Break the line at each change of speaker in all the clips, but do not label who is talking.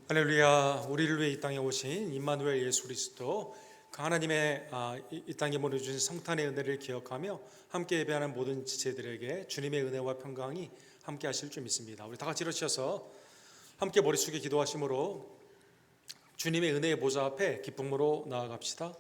할렐루야. 우리를 위해 이 땅에 오신 임마누엘 예수 그리스도, 그 하나님의 이 땅에 보내주신 성탄의 은혜를 기억하며 함께 예배하는 모든 지체들에게 주님의 은혜와 평강이 함께 하실 줄 믿습니다. 우리 다 같이 일어서셔서 함께 머리 숙여 기도하심으로 주님의 은혜의 보좌 앞에 기쁨으로 나아갑시다.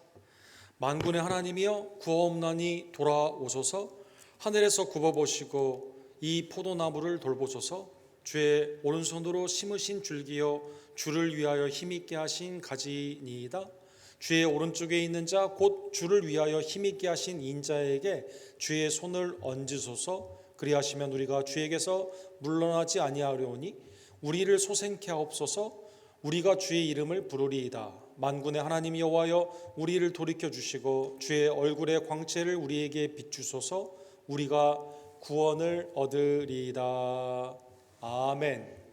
만군의 하나님이여, 구원하옵나니 돌아오소서. 하늘에서 굽어보시고 이 포도나무를 돌보소서. 주의 오른손으로 심으신 줄기여, 주를 위하여 힘있게 하신 가지니이다. 주의 오른쪽에 있는 자 곧 주를 위하여 힘있게 하신 인자에게 주의 손을 얹으소서. 그리하시면 우리가 주에게서 물러나지 아니하려니 우리를 소생케 하옵소서. 우리가 주의 이름을 부르리이다. 만군의 하나님 여호와여, 우리를 돌이켜 주시고 주의 얼굴의 광채를 우리에게 비추소서. 우리가 구원을 얻으리이다. 아멘.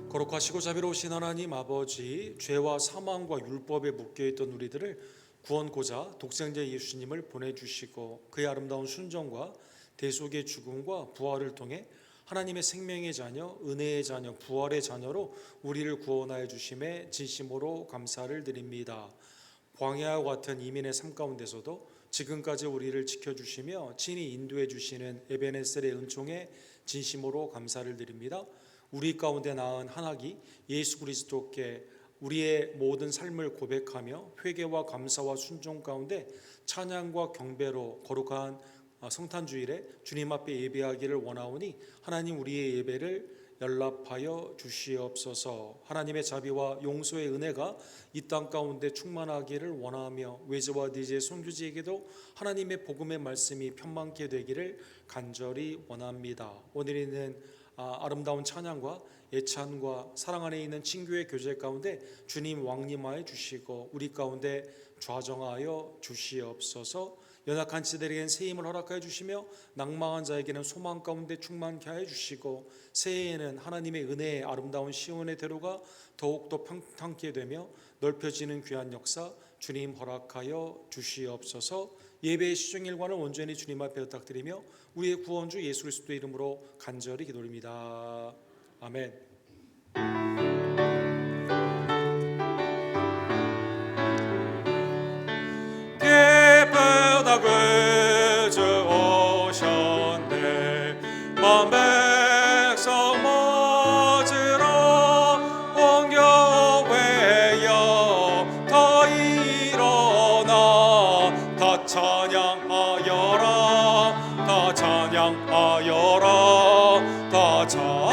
거룩하시고 자비로우신 하나님 아버지, 죄와 사망과 율법에 묶여있던 우리들을 구원고자 독생자 예수님을 보내주시고 그의 아름다운 순종과 대속의 죽음과 부활을 통해 하나님의 생명의 자녀, 은혜의 자녀, 부활의 자녀로 우리를 구원하여 주심에 진심으로 감사를 드립니다. 광야와 같은 이민의 삶 가운데서도 지금까지 우리를 지켜주시며 친히 인도해 주시는 에베네셀의 은총에 진심으로 감사를 드립니다. 우리 가운데 낳은 한학이 예수 그리스도께 우리의 모든 삶을 고백하며 회개와 감사와 순종 가운데 찬양과 경배로 거룩한 성탄주일에 주님 앞에 예배하기를 원하오니 하나님, 우리의 예배를 연락하여 주시옵소서. 하나님의 자비와 용서의 은혜가 이 땅 가운데 충만하기를 원하며 외제와 니제 손주지에게도 하나님의 복음의 말씀이 편만케 되기를 간절히 원합니다. 오늘은 아름다운 찬양과 예찬과 사랑 안에 있는 친교의 교제 가운데 주님 왕림하여 주시고 우리 가운데 좌정하여 주시옵소서. 연약한 지들에게는 새 힘을 허락하여 주시며 낭망한 자에게는 소망 가운데 충만케 하여 주시고 새해에는 하나님의 은혜의 아름다운 시온의 대로가 더욱더 평탄케 되며 넓혀지는 귀한 역사 주님 허락하여 주시옵소서. 예배의 시종일관을 온전히 주님 앞에 부탁드리며 우리의 구원주 예수 그리스도의 이름으로 간절히 기도드립니다. 아멘. 기쁘다 구주 오셨네. 만 백성 모으라. 온 교회여 다 일어나. 다 찬양하여라. 다 찬양하여라. 다 찬양하여라.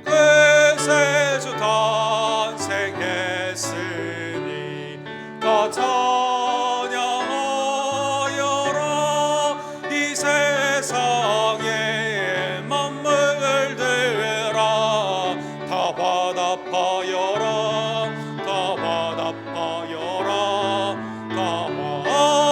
회세주 탄생했으니 다 찬양하여라. 이 세상의 만물들아 다 화답하여라. 다 화답하여라. 다 화답하여라.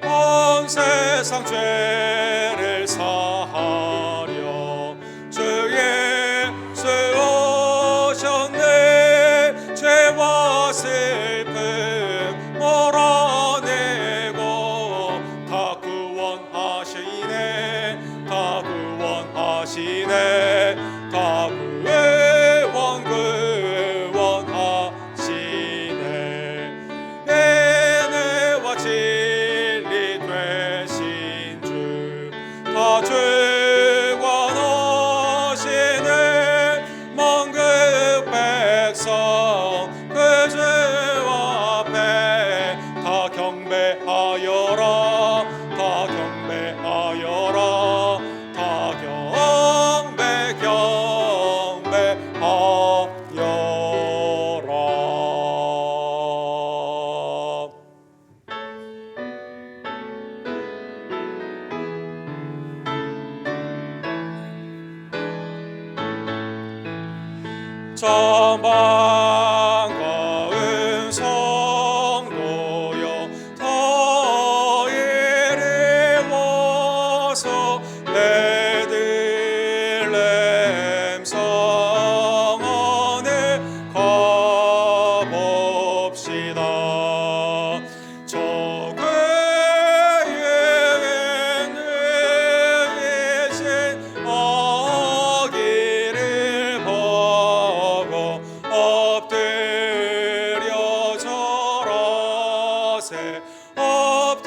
온 세상 죄를 사하려 주 예수 오셨네. 죄와 슬픔 몰아내고 다 구원하시네. 다 구원하시네. 다 구원하시네. 은혜와 진리 되신 주 사망과 은성도여 더 이리워서 베들레헴 성 안에 가봅시다. 저 궤에 누이신 아기를 보고 엎드려 절하세 엎드려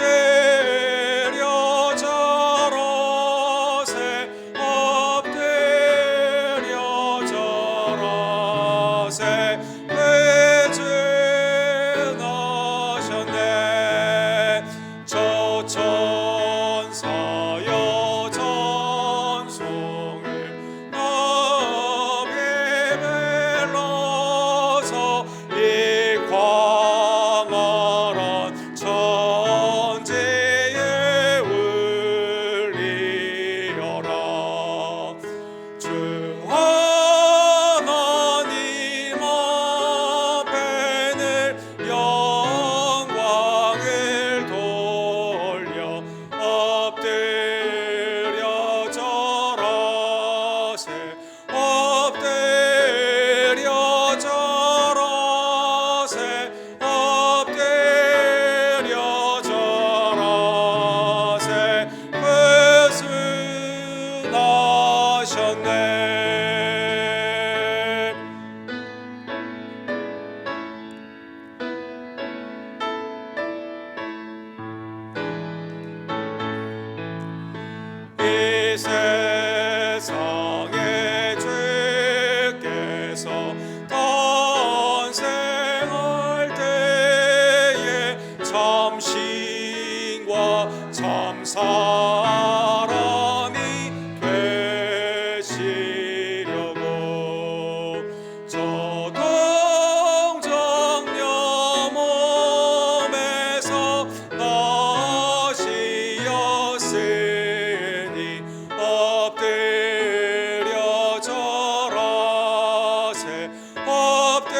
절하세 엎드려 절하세 회진하셨네. 저 천사여 찬송을 너비 불러서 이 광활한 천지에 울리어라. 주 하나님 앞에는 영광을 돌려 엎드려 절하세 엎드려 절하세 엎드려 절하세 회수하셨네. 이 세상에 주께서 탄생할 때에 참신과 참사람이 되시려고 저 동정녀 몸에서 나시었으니 엎드려 절하세 엎드려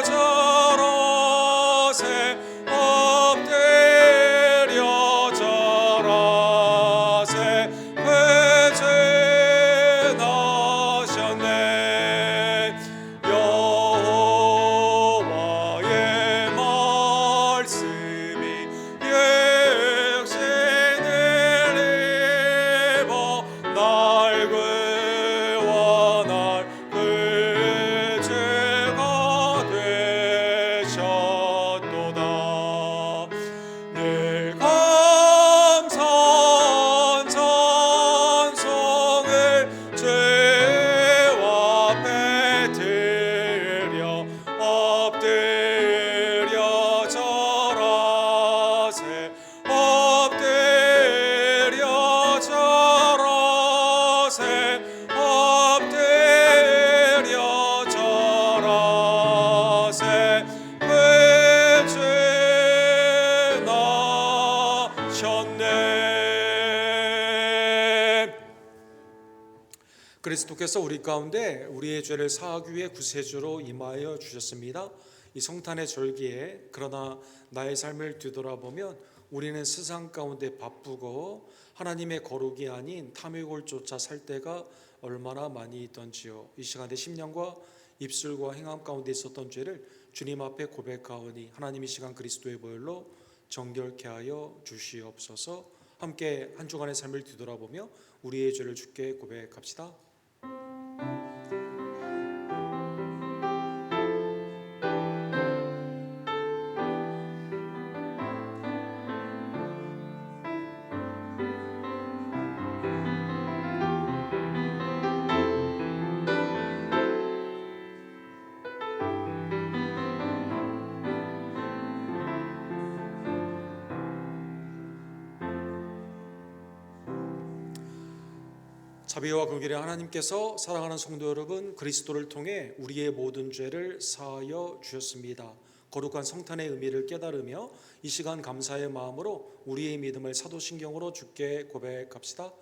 절하세 엎드려 절하세 회진하셨네. 여호와의 말씀이 육신을 입어 날 구원 날 구주가 되셨도다. 늘 감사한 찬송을 주와 앞에 드려 엎드려 절하세 엎드려 절하세 엎드려 절하세 회진하셨네. 그리스도께서 우리 가운데 우리의 죄를 사하기 위해 구세주로 임하여 주셨습니다. 이 성탄의 절기에 그러나 나의 삶을 뒤돌아보면 우리는 세상 가운데 바쁘고 하나님의 거룩이 아닌 탐욕을 쫓아 살 때가 얼마나 많이 있던지요. 이 시간에 심령과 입술과 행함 가운데 있었던 죄를 주님 앞에 고백하오니 하나님 이 시간 그리스도의 보혈로 정결케 하여 주시옵소서. 함께 한 주간의 삶을 뒤돌아보며 우리의 죄를 주께 고백합시다. 자비와 긍휼의 하나님께서 사랑하는 성도 여러분, 그리스도를 통해 우리의 모든 죄를 사하여 주셨습니다. 거룩한 성탄의 의미를 깨달으며 이 시간 감사의 마음으로 우리의 믿음을 사도신경으로 주께 고백합시다.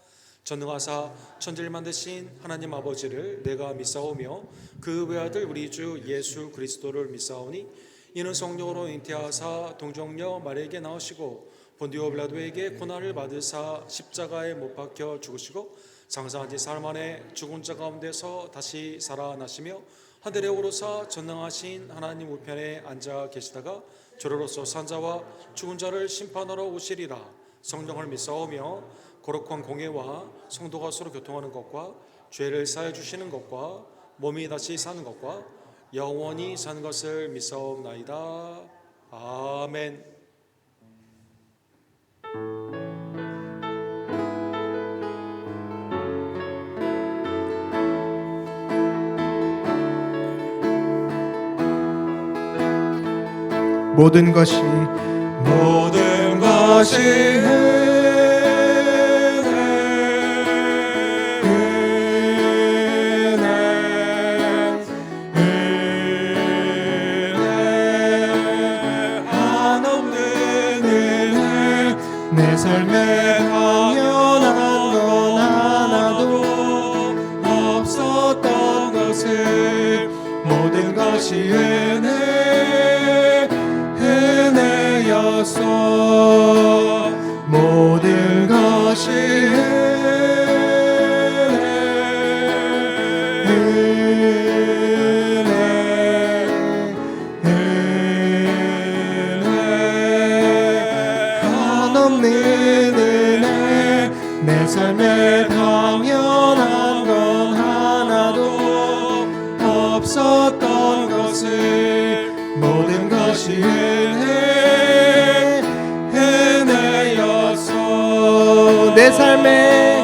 전능하사 천지를 만드신 하나님 아버지를 내가 믿사오며 그 외아들 우리 주 예수 그리스도를 믿사오니 이는 성령으로 잉태하사 동정녀 마리아에게 나으시고 본디오 빌라도에게 고난을 받으사 십자가에 못 박혀 죽으시고 장사한 지 사흘 만에 죽은 자 가운데서 다시 살아나시며 하늘에 오르사 전능하신 하나님 우편에 앉아 계시다가 저로로서 산자와 죽은 자를 심판하러 오시리라. 성령을 믿사오며 거룩한 공예와 성도가 서로 교통하는 것과 죄를 사해 주시는 것과 몸이 다시 사는 것과 영원히 사는 것을 믿사옵나이다. 아멘.
모든 것이 한없는 은혜 내 삶에 당연한 건 하나도 없었던 것을 모든 것이 은혜였어 모든 것이 한없는 은혜 내 삶에 당연한 건 하나도 없었던 것을 모든 것이 은혜였어 내 삶에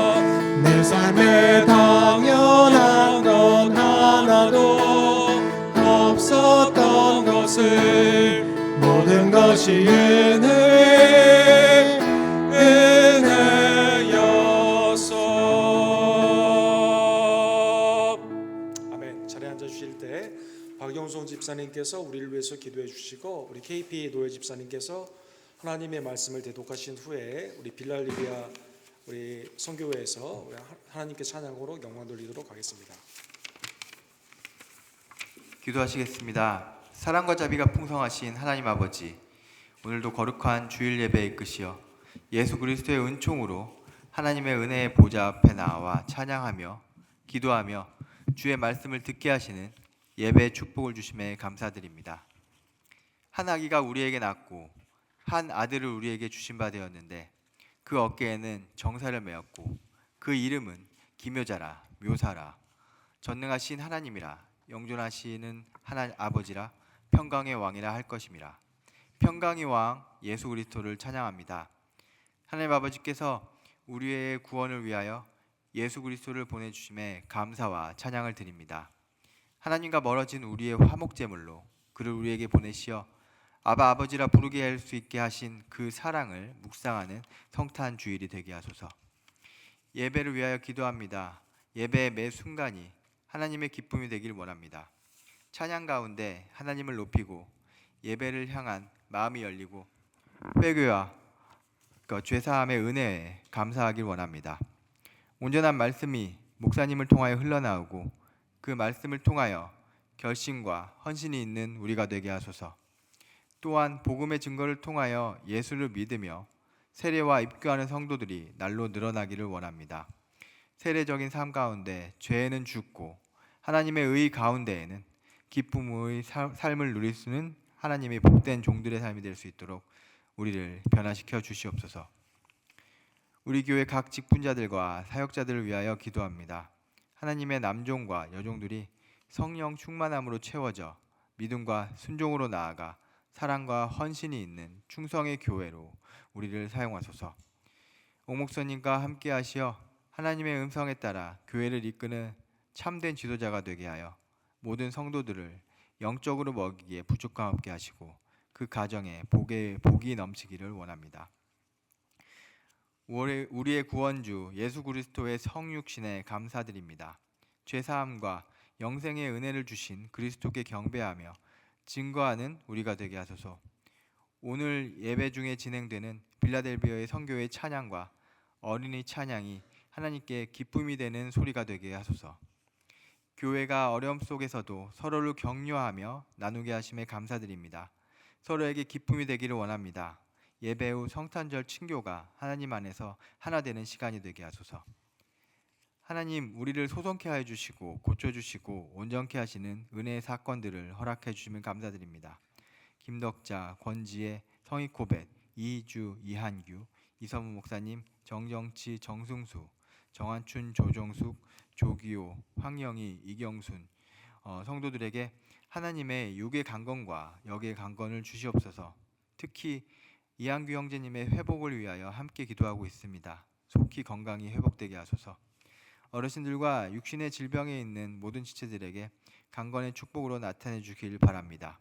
당연한 건 하나도 없었던 것을 모든 것이 은혜였어.
아멘. 자리에 앉아 주실 때 박영송 집사님께서 우리를 위해서 기도해 주시고 우리 KP 노예 집사님께서 하나님의 말씀을 대독하신 후에 우리 빌랄리비아 우리 선교회에서 우리 하나님께 찬양으로 영광 돌리도록 하겠습니다.
기도하시겠습니다. 사랑과 자비가 풍성하신 하나님 아버지, 오늘도 거룩한 주일 예배에 이끄시어 예수 그리스도의 은총으로 하나님의 은혜의 보좌 앞에 나와 찬양하며 기도하며 주의 말씀을 듣게 하시는 예배의 축복을 주심에 감사드립니다. 한 아기가 우리에게 낳고 한 아들을 우리에게 주신 바 되었는데 그 어깨에는 정사를 메었고 그 이름은 기묘자라 묘사라 전능하신 하나님이라 영존하시는 하나님 아버지라 평강의 왕이라 할 것임이라. 평강의 왕 예수 그리스도를 찬양합니다. 하나님 아버지께서 우리의 구원을 위하여 예수 그리스도를 보내주심에 감사와 찬양을 드립니다. 하나님과 멀어진 우리의 화목제물로 그를 우리에게 보내시어 아바 아버지라 부르게 할 수 있게 하신 그 사랑을 묵상하는 성탄 주일이 되게 하소서. 예배를 위하여 기도합니다. 예배의 매 순간이 하나님의 기쁨이 되길 원합니다. 찬양 가운데 하나님을 높이고 예배를 향한 마음이 열리고 회개와 죄사함의 은혜에 감사하길 원합니다. 온전한 말씀이 목사님을 통하여 흘러나오고 그 말씀을 통하여 결심과 헌신이 있는 우리가 되게 하소서. 또한 복음의 증거를 통하여 예수를 믿으며 세례와 입교하는 성도들이 날로 늘어나기를 원합니다. 세례적인 삶 가운데 죄는 죽고 하나님의 의 가운데에는 기쁨의 삶을 누릴 수 있는 하나님의 복된 종들의 삶이 될 수 있도록 우리를 변화시켜 주시옵소서. 우리 교회 각 직분자들과 사역자들을 위하여 기도합니다. 하나님의 남종과 여종들이 성령 충만함으로 채워져 믿음과 순종으로 나아가 사랑과 헌신이 있는 충성의 교회로 우리를 사용하소서. 옥 목사님과 함께 하시어 하나님의 음성에 따라 교회를 이끄는 참된 지도자가 되게 하여 모든 성도들을 영적으로 먹이기에 부족함 없게 하시고 그 가정에 복이 넘치기를 원합니다. 우리의 구원주 예수 그리스도의 성육신에 감사드립니다. 죄사함과 영생의 은혜를 주신 그리스도께 경배하며 증거하는 우리가 되게 하소서. 오늘 예배 중에 진행되는 빌라델비아의 선교회 찬양과 어린이 찬양이 하나님께 기쁨이 되는 소리가 되게 하소서. 교회가 어려움 속에서도 서로를 격려하며 나누게 하심에 감사드립니다. 서로에게 기쁨이 되기를 원합니다. 예배 후 성탄절 친교가 하나님 안에서 하나 되는 시간이 되게 하소서. 하나님, 우리를 소송케 하여 주시고 고쳐주시고 온전케 하시는 은혜의 사건들을 허락해 주시면 감사드립니다. 김덕자, 권지혜, 성희코벳, 이희주, 이한규, 이서무 목사님, 정정치, 정승수, 정한춘, 조정숙, 조기호, 황영희, 이경순 성도들에게 하나님의 육의 강건과 영의 강건을 주시옵소서. 특히 이한규 형제님의 회복을 위하여 함께 기도하고 있습니다. 속히 건강히 회복되게 하소서. 어르신들과 육신의 질병에 있는 모든 지체들에게 강건의 축복으로 나타내 주길 바랍니다.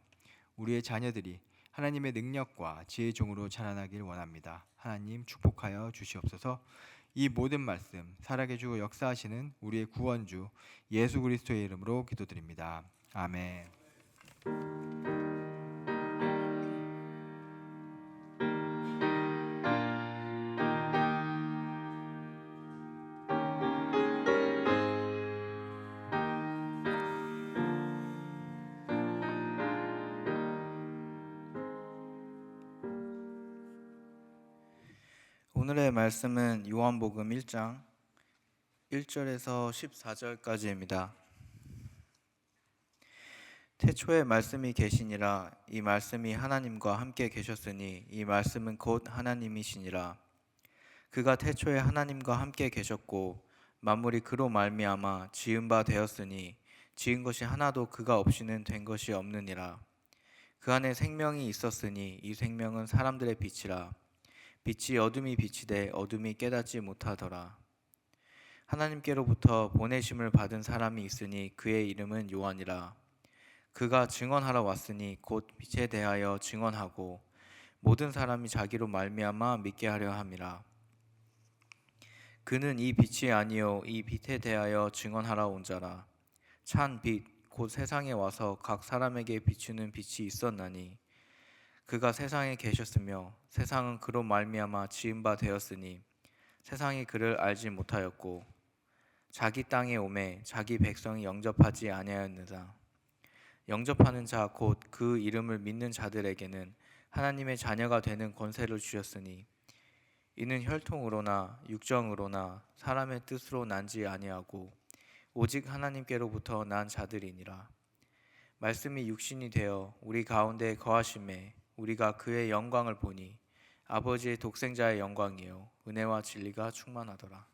우리의 자녀들이 하나님의 능력과 지혜의 종으로 자라나길 원합니다. 하나님 축복하여 주시옵소서. 이 모든 말씀 살아계 주고 역사하시는 우리의 구원주 예수 그리스도의 이름으로 기도드립니다. 아멘.
오늘의 말씀은 요한복음 1장 1절에서 14절까지입니다. 태초에 말씀이 계시니라. 이 말씀이 하나님과 함께 계셨으니 이 말씀은 곧 하나님이시니라. 그가 태초에 하나님과 함께 계셨고 만물이 그로 말미암아 지은 바 되었으니 지은 것이 하나도 그가 없이는 된 것이 없느니라. 그 안에 생명이 있었으니 이 생명은 사람들의 빛이라. 빛이 어둠이 비치되 어둠이 깨닫지 못하더라. 하나님께로부터 보내심을 받은 사람이 있으니 그의 이름은 요한이라. 그가 증언하러 왔으니 곧 빛에 대하여 증언하고 모든 사람이 자기로 말미암아 믿게 하려 함이라. 그는 이 빛이 아니요 이 빛에 대하여 증언하러 온 자라. 찬 빛 곧 세상에 와서 각 사람에게 비추는 빛이 있었나니 그가 세상에 계셨으며 세상은 그로 말미암아 지은 바 되었으니 세상이 그를 알지 못하였고 자기 땅에 오매 자기 백성이 영접하지 아니하였느라. 영접하는 자 곧 그 이름을 믿는 자들에게는 하나님의 자녀가 되는 권세를 주셨으니 이는 혈통으로나 육정으로나 사람의 뜻으로 난지 아니하고 오직 하나님께로부터 난 자들이니라. 말씀이 육신이 되어 우리 가운데 거하심에 우리가 그의 영광을 보니 아버지의 독생자의 영광이요 은혜와 진리가 충만하더라.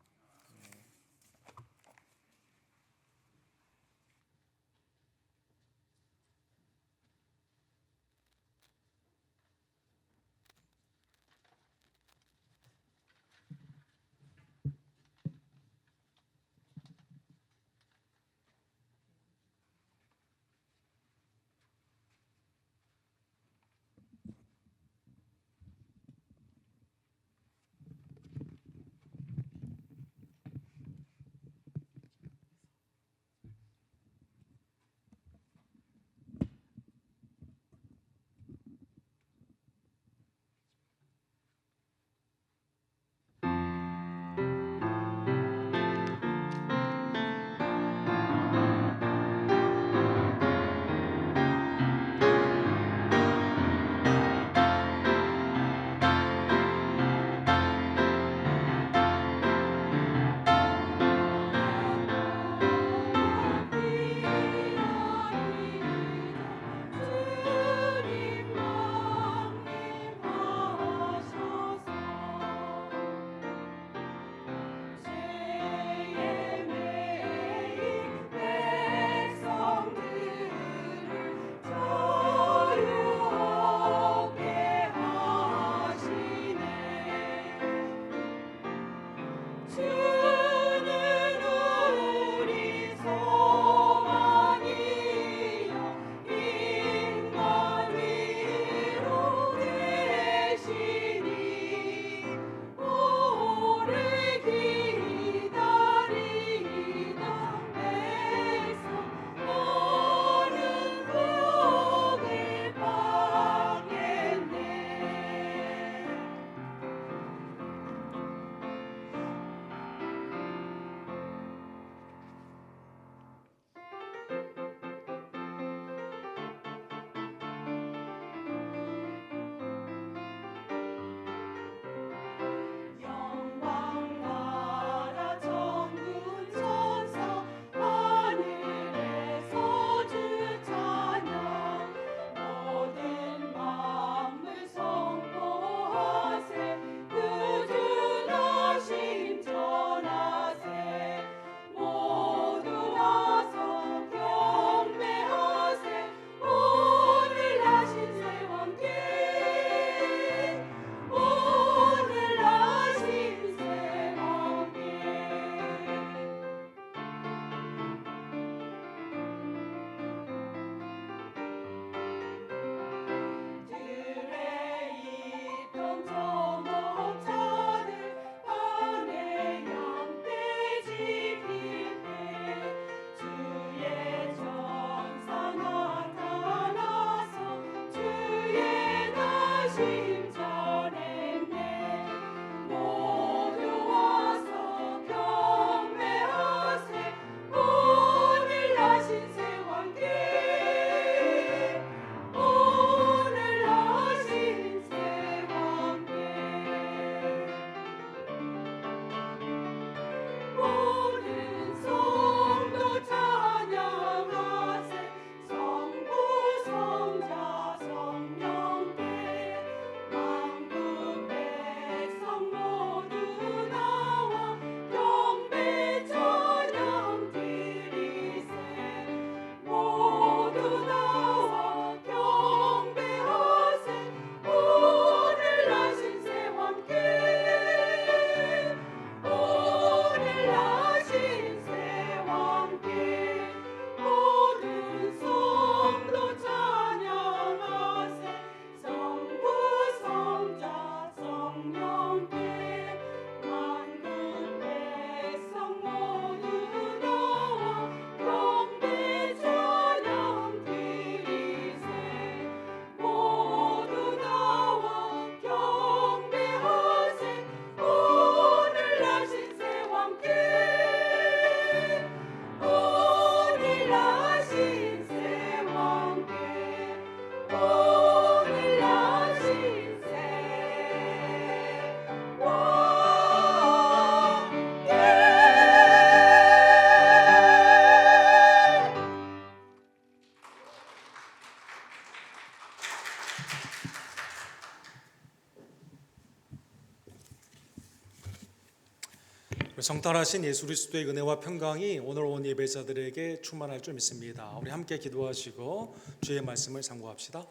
성탄하신 예수 그리스도의 은혜와 평강이 오늘 온 예배자들에게 충만할 줄 믿습니다. 우리 함께 기도하시고 주의 말씀을 상고합시다.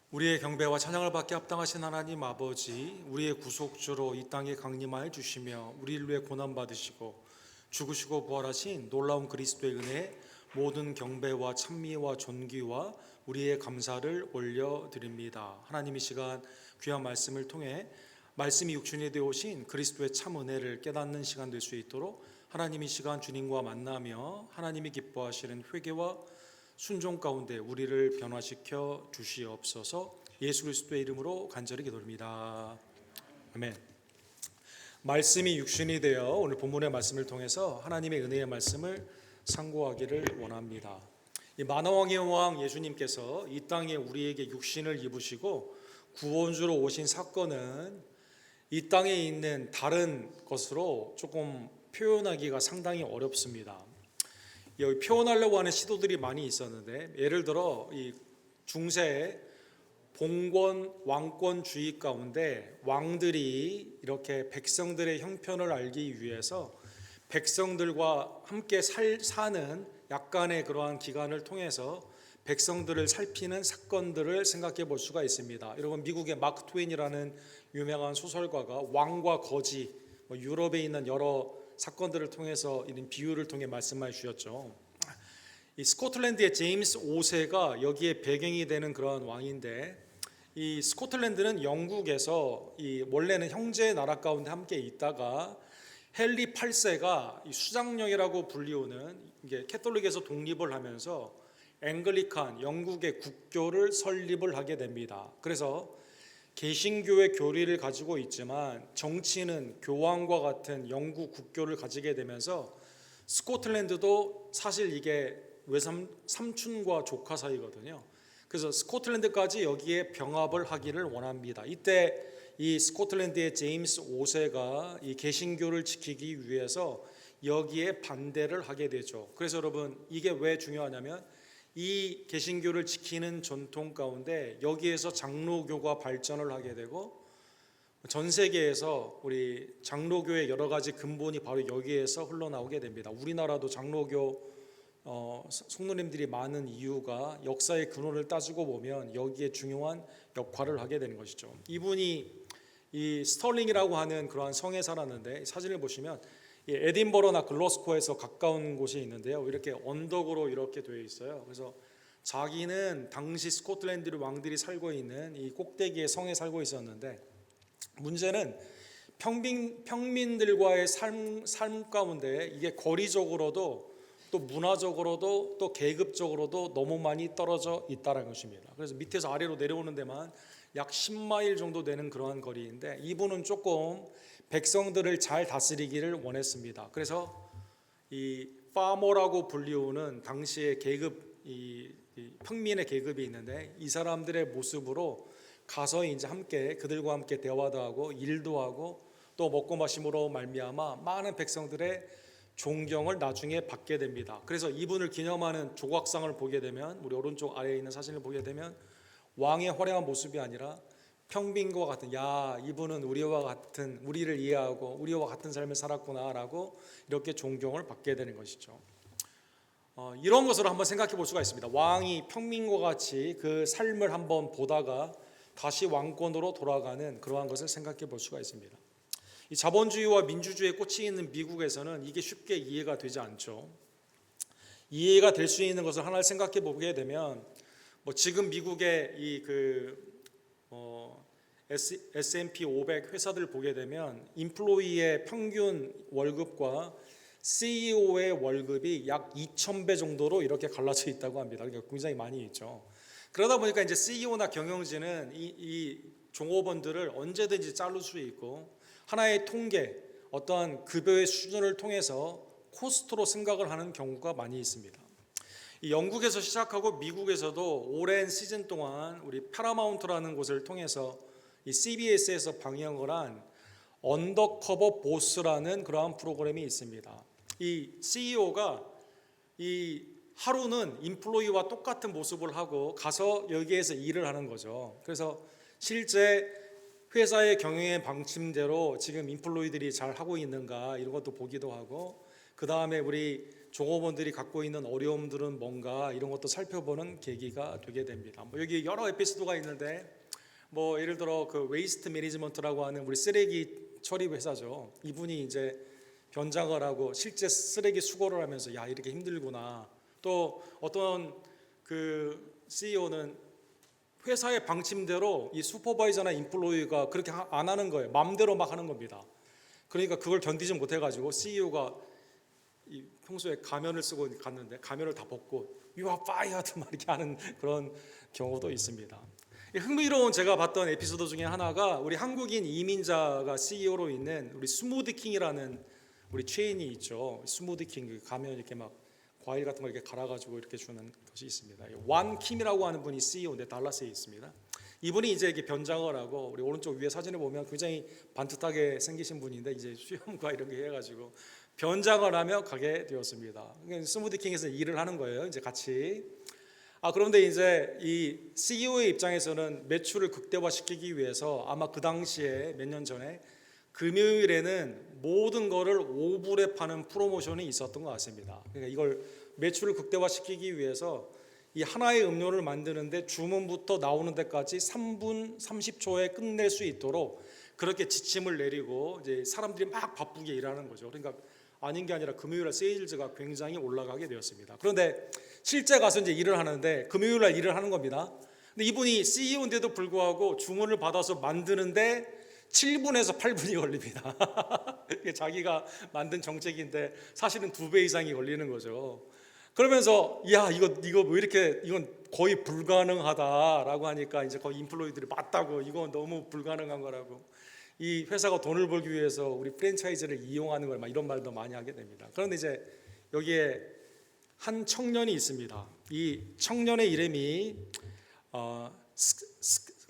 우리의 경배와 찬양을 받게 합당하신 하나님 아버지, 우리의 구속주로 이 땅에 강림하여 주시며 우리를 위해 고난 받으시고 죽으시고 부활하신 놀라운 그리스도의 은혜에 모든 경배와 찬미와 존귀와 우리의 감사를 올려드립니다. 하나님 이 시간 귀한 말씀을 통해 말씀이 육신이 되어 오신 그리스도의 참 은혜를 깨닫는 시간 될 수 있도록 하나님 이 시간 주님과 만나며 하나님이 기뻐하시는 회개와 순종 가운데 우리를 변화시켜 주시옵소서. 예수 그리스도의 이름으로 간절히 기도합니다. 아멘. 말씀이 육신이 되어 오늘 본문의 말씀을 통해서 하나님의 은혜의 말씀을 상고하기를 원합니다. 이 만왕의 왕 예수님께서 이 땅에 우리에게 육신을 입으시고 구원주로 오신 사건은 이 땅에 있는 다른 것으로 조금 표현하기가 상당히 어렵습니다. 여기 표현하려고 하는 시도들이 많이 있었는데, 예를 들어 이 중세 봉건 왕권주의 가운데 왕들이 이렇게 백성들의 형편을 알기 위해서 백성들과 함께 사는 약간의 그러한 기간을 통해서 백성들을 살피는 사건들을 생각해 볼 수가 있습니다. 여러분, 미국의 마크 트웨인이라는 유명한 소설가가 왕과 거지, 유럽에 있는 여러 사건들을 통해서 이런 비유를 통해 말씀해 주셨죠. 이 스코틀랜드의 제임스 5세가 여기에 배경이 되는 그러한 왕인데, 이 스코틀랜드는 영국에서 이 원래는 형제 나라 가운데 함께 있다가 헨리 8세가 이 수장령이라고 불리우는 이게 캐톨릭에서 독립을 하면서 앵글리칸 영국의 국교를 설립을 하게 됩니다. 그래서 개신교의 교리를 가지고 있지만 정치는 교황과 같은 영국 국교를 가지게 되면서 스코틀랜드도 사실 이게 외삼촌과 조카 사이거든요. 그래서 스코틀랜드까지 여기에 병합을 하기를 원합니다. 이때 이 스코틀랜드의 제임스 5세가 이 개신교를 지키기 위해서 여기에 반대를 하게 되죠. 그래서 여러분, 이게 왜 중요하냐면 이 개신교를 지키는 전통 가운데 여기에서 장로교가 발전을 하게 되고 전 세계에서 우리 장로교의 여러 가지 근본이 바로 여기에서 흘러나오게 됩니다. 우리나라도 장로교 성도님들이 많은 이유가 역사의 근원을 따지고 보면 여기에 중요한 역할을 하게 되는 것이죠. 이분이 이 스털링이라고 하는 그러한 성에 살았는데, 사진을 보시면 에딘버러나 글로스코에서 가까운 곳이 있는데요, 이렇게 언덕으로 이렇게 되어 있어요. 그래서 자기는 당시 스코틀랜드 왕들이 살고 있는 이 꼭대기의 성에 살고 있었는데, 문제는 평민들과의 삶 가운데 이게 거리적으로도 또 문화적으로도 또 계급적으로도 너무 많이 떨어져 있다는 것입니다. 그래서 밑에서 아래로 내려오는 데만 약 10마일 정도 되는 그러한 거리인데, 이분은 조금 백성들을 잘 다스리기를 원했습니다. 그래서 이 파머라고 불리우는 당시의 계급, 이 평민의 계급이 있는데, 이 사람들의 모습으로 가서 이제 함께 그들과 함께 대화도 하고 일도 하고 또 먹고 마심으로 말미암아 많은 백성들의 존경을 나중에 받게 됩니다. 그래서 이분을 기념하는 조각상을 보게 되면, 우리 오른쪽 아래에 있는 사진을 보게 되면 왕의 화려한 모습이 아니라 평민과 같은, 야, 이분은 우리를 이해하고 우리와 같은 삶을 살았구나라고 이렇게 존경을 받게 되는 것이죠. 이런 것으로 한번 생각해 볼 수가 있습니다. 왕이 평민과 같이 그 삶을 한번 보다가 다시 왕권으로 돌아가는 그러한 것을 생각해 볼 수가 있습니다. 이 자본주의와 민주주의에 꽂혀 있는 미국에서는 이게 쉽게 이해가 되지 않죠. 이해가 될 수 있는 것을 하나를 생각해 보게 되면, 지금 미국의 S&P 500 회사들 보게 되면 인플로이의 평균 월급과 CEO의 월급이 약 2,000배 정도로 이렇게 갈라져 있다고 합니다. 그러니까 굉장히 많이 있죠. 그러다 보니까 이제 CEO나 경영진은 이 종업원들을 언제든지 자를 수 있고, 하나의 통계, 어떠한 급여의 수준을 통해서 코스트로 생각을 하는 경우가 많이 있습니다. 이 영국에서 시작하고 미국에서도 오랜 시즌 동안 우리 패러마운트라는 곳을 통해서 이 CBS에서 방영을 한 언더커버 보스라는 그러한 프로그램이 있습니다. 이 CEO가 이 하루는 인플로이와 똑같은 모습을 하고 가서 여기에서 일을 하는 거죠. 그래서 실제 회사의 경영의 방침대로 지금 인플로이들이 잘 하고 있는가 이런 것도 보기도 하고, 그 다음에 우리 종업원들이 갖고 있는 어려움들은 뭔가 이런 것도 살펴보는 계기가 되게 됩니다. 뭐 여기 여러 에피소드가 있는데, 뭐 예를 들어 그 웨이스트 매니지먼트라고 하는 우리 쓰레기 처리 회사죠. 이분이 이제 변장을 하고 실제 쓰레기 수거를 하면서 야, 이렇게 힘들구나. 또 어떤 그 CEO는 회사의 방침대로 이 슈퍼바이저나 인플로이가 그렇게 안 하는 거예요. 마음대로 막 하는 겁니다. 그러니까 그걸 견디지 못해가지고 CEO가 평소에 가면을 쓰고 갔는데 가면을 다 벗고 You are fired 막 이렇게 하는 그런 경우도 있습니다. 흥미로운 제가 봤던 에피소드 중에 하나가 우리 한국인 이민자가 CEO로 있는 우리 스무드킹이라는 우리 체인이 있죠. 스무드킹 가면 이렇게 막 과일 같은 거 이렇게 갈아가지고 이렇게 주는 것이 있습니다. 완킴이라고 하는 분이 CEO인데 달라스에 있습니다. 이분이 이제 이렇게 변장을 하고, 우리 오른쪽 위에 사진을 보면 굉장히 반듯하게 생기신 분인데 이제 수염과 이런 게 해가지고 변장을 하며 가게 되었습니다. 스무드킹에서 일을 하는 거예요. 이제 같이. 그런데 이제 이 CEO의 입장에서는 매출을 극대화시키기 위해서 아마 그 당시에 몇 년 전에 금요일에는 모든 거를 5불에 파는 프로모션이 있었던 것 같습니다. 그러니까 이걸 매출을 극대화시키기 위해서 이 하나의 음료를 만드는데 주문부터 나오는 데까지 3분 30초에 끝낼 수 있도록 그렇게 지침을 내리고 이제 사람들이 막 바쁘게 일하는 거죠. 그러니까 아닌 게 아니라 금요일날 세일즈가 굉장히 올라가게 되었습니다. 그런데 실제 가서 이제 일을 하는데 금요일날 일을 하는 겁니다. 근데 이분이 CEO인데도 불구하고 주문을 받아서 만드는데 7분에서 8분이 걸립니다. 자기가 만든 정책인데 사실은 2배 이상이 걸리는 거죠. 그러면서 야, 이거 왜 이렇게, 이건 거의 불가능하다라고 하니까 이제 거의 인플로이들이 맞다고, 이건 너무 불가능한 거라고, 이 회사가 돈을 벌기 위해서 우리 프랜차이즈를 이용하는 걸 막 이런 말도 많이 하게 됩니다. 그런데 이제 여기에 한 청년이 있습니다. 이 청년의 이름이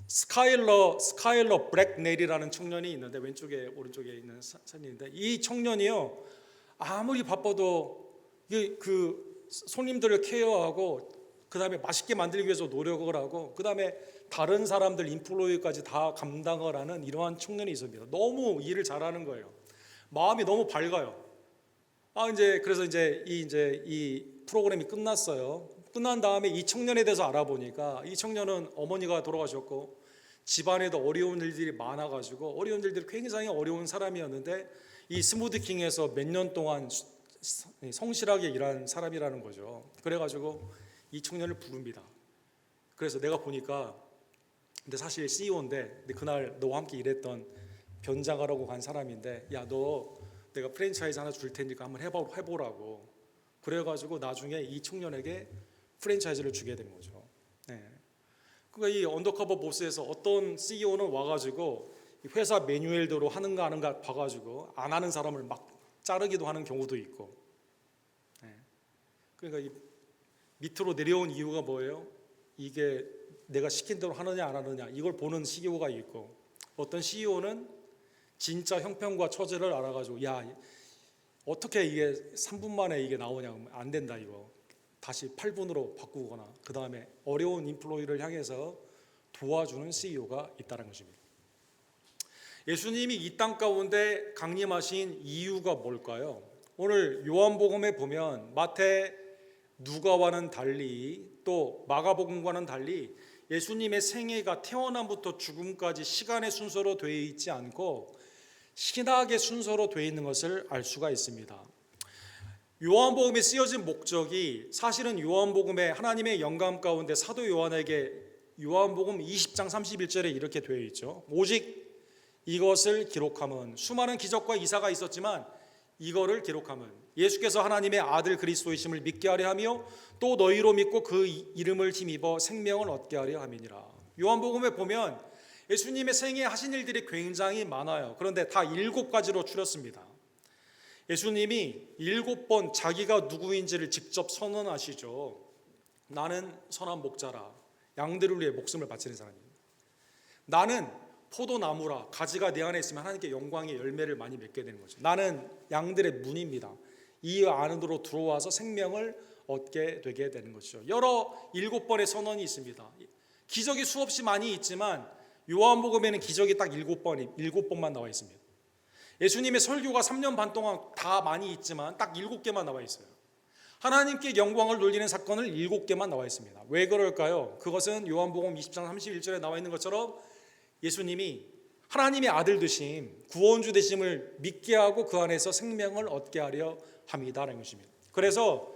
스카일러 브렉넬이라는 청년이 있는데, 왼쪽에 오른쪽에 있는 사진인데, 이 청년이요 아무리 바빠도 그 손님들을 케어하고 그 다음에 맛있게 만들기 위해서 노력을 하고 그 다음에 다른 사람들 인플로이까지 다 감당을 하는 이러한 청년이 있습니다. 너무 일을 잘하는 거예요. 마음이 너무 밝아요. 그래서 이 프로그램이 끝났어요. 끝난 다음에 이 청년에 대해서 알아보니까 이 청년은 어머니가 돌아가셨고 집안에도 어려운 일들이 많아가지고 어려운 일들이 굉장히 어려운 사람이었는데 이 스무드킹에서 몇 년 동안 성실하게 일한 사람이라는 거죠. 그래가지고 이 청년을 부릅니다. 그래서 내가 보니까, 근데 사실 CEO인데 그날 너와 함께 일했던 변장하라고 간 사람인데, 야, 너 내가 프랜차이즈 하나 줄 테니까 한번 해보라고. 그래가지고 나중에 이 청년에게 프랜차이즈를 주게 된 거죠. 네. 그러니까 이 언더커버 보스에서 어떤 CEO는 와가지고 회사 매뉴얼대로 하는가 안 하는가 봐가지고 안 하는 사람을 막 자르기도 하는 경우도 있고. 네. 그러니까 이 밑으로 내려온 이유가 뭐예요? 이게 내가 시킨 대로 하느냐 안 하느냐 이걸 보는 CEO가 있고, 어떤 CEO는 진짜 형편과 처지를 알아가지고 야, 어떻게 이게 3분 만에 이게 나오냐, 안 된다, 이거 다시 8분으로 바꾸거나 그 다음에 어려운 인플로이를 향해서 도와주는 CEO가 있다는 것입니다. 예수님이 이 땅 가운데 강림하신 이유가 뭘까요? 오늘 요한복음에 보면 마태, 누가와는 달리 또 마가복음과는 달리 예수님의 생애가 태어남부터 죽음까지 시간의 순서로 되어 있지 않고 신학의 순서로 되어 있는 것을 알 수가 있습니다. 요한복음에 쓰여진 목적이 사실은 요한복음에 하나님의 영감 가운데 사도 요한에게 요한복음 20장 31절에 이렇게 되어 있죠. 오직 이것을 기록함은, 수많은 기적과 이사가 있었지만 이거를 기록함은 예수께서 하나님의 아들 그리스도이심을 믿게 하려 하며 또 너희로 믿고 그 이름을 힘입어 생명을 얻게 하려 함이니라. 요한복음에 보면 예수님의 생애 하신 일들이 굉장히 많아요. 그런데 다 7가지로 추렸습니다. 예수님이 7번 자기가 누구인지를 직접 선언하시죠. 나는 선한 목자라, 양들을 위해 목숨을 바치는 사람입니다. 나는 포도나무라, 가지가 내 안에 있으면 하나님께 영광의 열매를 많이 맺게 되는 거죠. 나는 양들의 문입니다. 이 안으로 들어와서 생명을 얻게 되게 되는 것이죠. 여러 7번의 선언이 있습니다. 기적이 수없이 많이 있지만 요한복음에는 기적이 딱 7번만 나와 있습니다. 예수님의 설교가 3년 반 동안 다 많이 있지만 딱 7개만 나와 있어요. 하나님께 영광을 돌리는 사건을 7개만 나와 있습니다. 왜 그럴까요? 그것은 요한복음 20장 31절에 나와 있는 것처럼 예수님이 하나님의 아들 되심, 구원주 되심을 믿게 하고 그 안에서 생명을 얻게 하려 합니다라는 것입니다. 그래서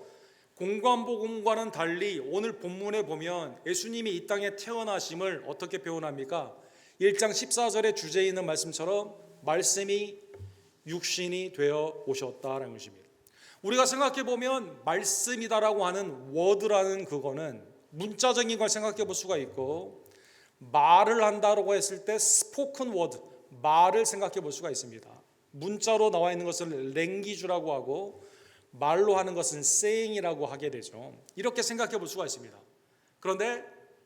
공관복음과는 달리 오늘 본문에 보면 예수님이 이 땅에 태어나심을 어떻게 표현합니까? 1장 14절의 주제에 있는 말씀처럼 말씀이 육신이 되어 오셨다라는 것입니다. 우리가 생각해 보면 말씀이다라고 하는 워드라는 그거는 문자적인 걸 생각해 볼 수가 있고, 말을 한다라고 했을 때 스포큰 워드, 말을 생각해 볼 수가 있습니다. 문자로 나와 있는 것을 랭귀지라고 하고 말로 하는 것은 saying이라고 하게 되죠. 이렇게 생각해 볼 수가 있습니다. 그런데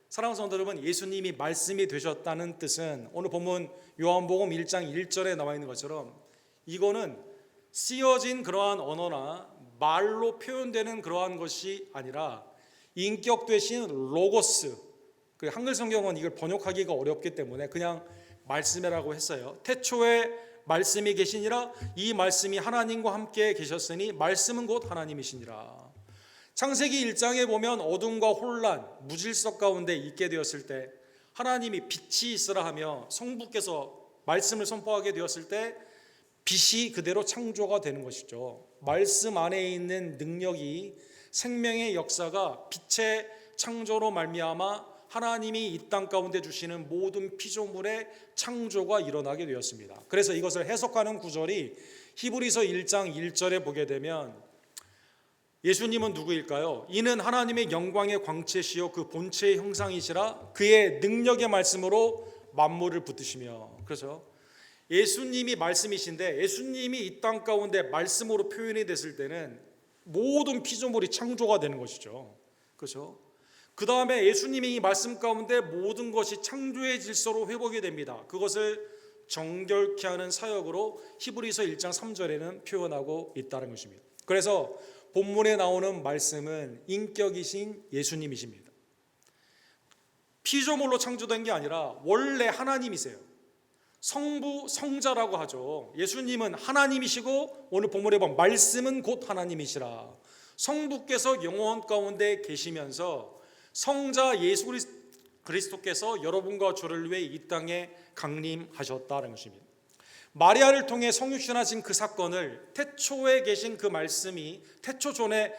사랑하는 성도 여러분, 예수님이 말씀이 되셨다는 뜻은 오늘 본문 요한복음 1장 1절에 나와 있는 것처럼 이거는 쓰여진 그러한 언어나 말로 표현되는 그러한 것이 아니라 인격 되신 로고스, 그 한글 성경은 이걸 번역하기가 어렵기 때문에 그냥 말씀이라고 했어요. 태초에 말씀이 계시니라, 이 말씀이 하나님과 함께 계셨으니 말씀은 곧 하나님이시니라. 창세기 1장에 보면 어둠과 혼란, 무질서 가운데 있게 되었을 때 하나님이 빛이 있으라 하며 성부께서 말씀을 선포하게 되었을 때 빛이 그대로 창조가 되는 것이죠. 말씀 안에 있는 능력이, 생명의 역사가 빛의 창조로 말미암아 하나님이 이 땅 가운데 주시는 모든 피조물의 창조가 일어나게 되었습니다. 그래서 이것을 해석하는 구절이 히브리서 1장 1절에 보게 되면 예수님은 누구일까요? 이는 하나님의 영광의 광채시요 그 본체의 형상이시라, 그의 능력의 말씀으로 만물을 붙드시며. 그래서 예수님이 말씀이신데 예수님이 이 땅 가운데 말씀으로 표현이 됐을 때는 모든 피조물이 창조가 되는 것이죠. 그렇죠? 그 다음에 예수님이 이 말씀 가운데 모든 것이 창조의 질서로 회복이 됩니다. 그것을 정결케 하는 사역으로 히브리서 1장 3절에는 표현하고 있다는 것입니다. 그래서 본문에 나오는 말씀은 인격이신 예수님이십니다. 피조물로 창조된 게 아니라 원래 하나님이세요. 성부, 성자라고 하죠. 예수님은 하나님이시고 오늘 본문에 보면 말씀은 곧 하나님이시라. 성부께서 영원 가운데 계시면서 성자 예수 그리스도께서 여러분과 저를 위해 이 땅에 강림하셨다는 것입니다. 마리아를 통해 성육신하신 그 사건을 태초에 계신 그 말씀이, 태초 전에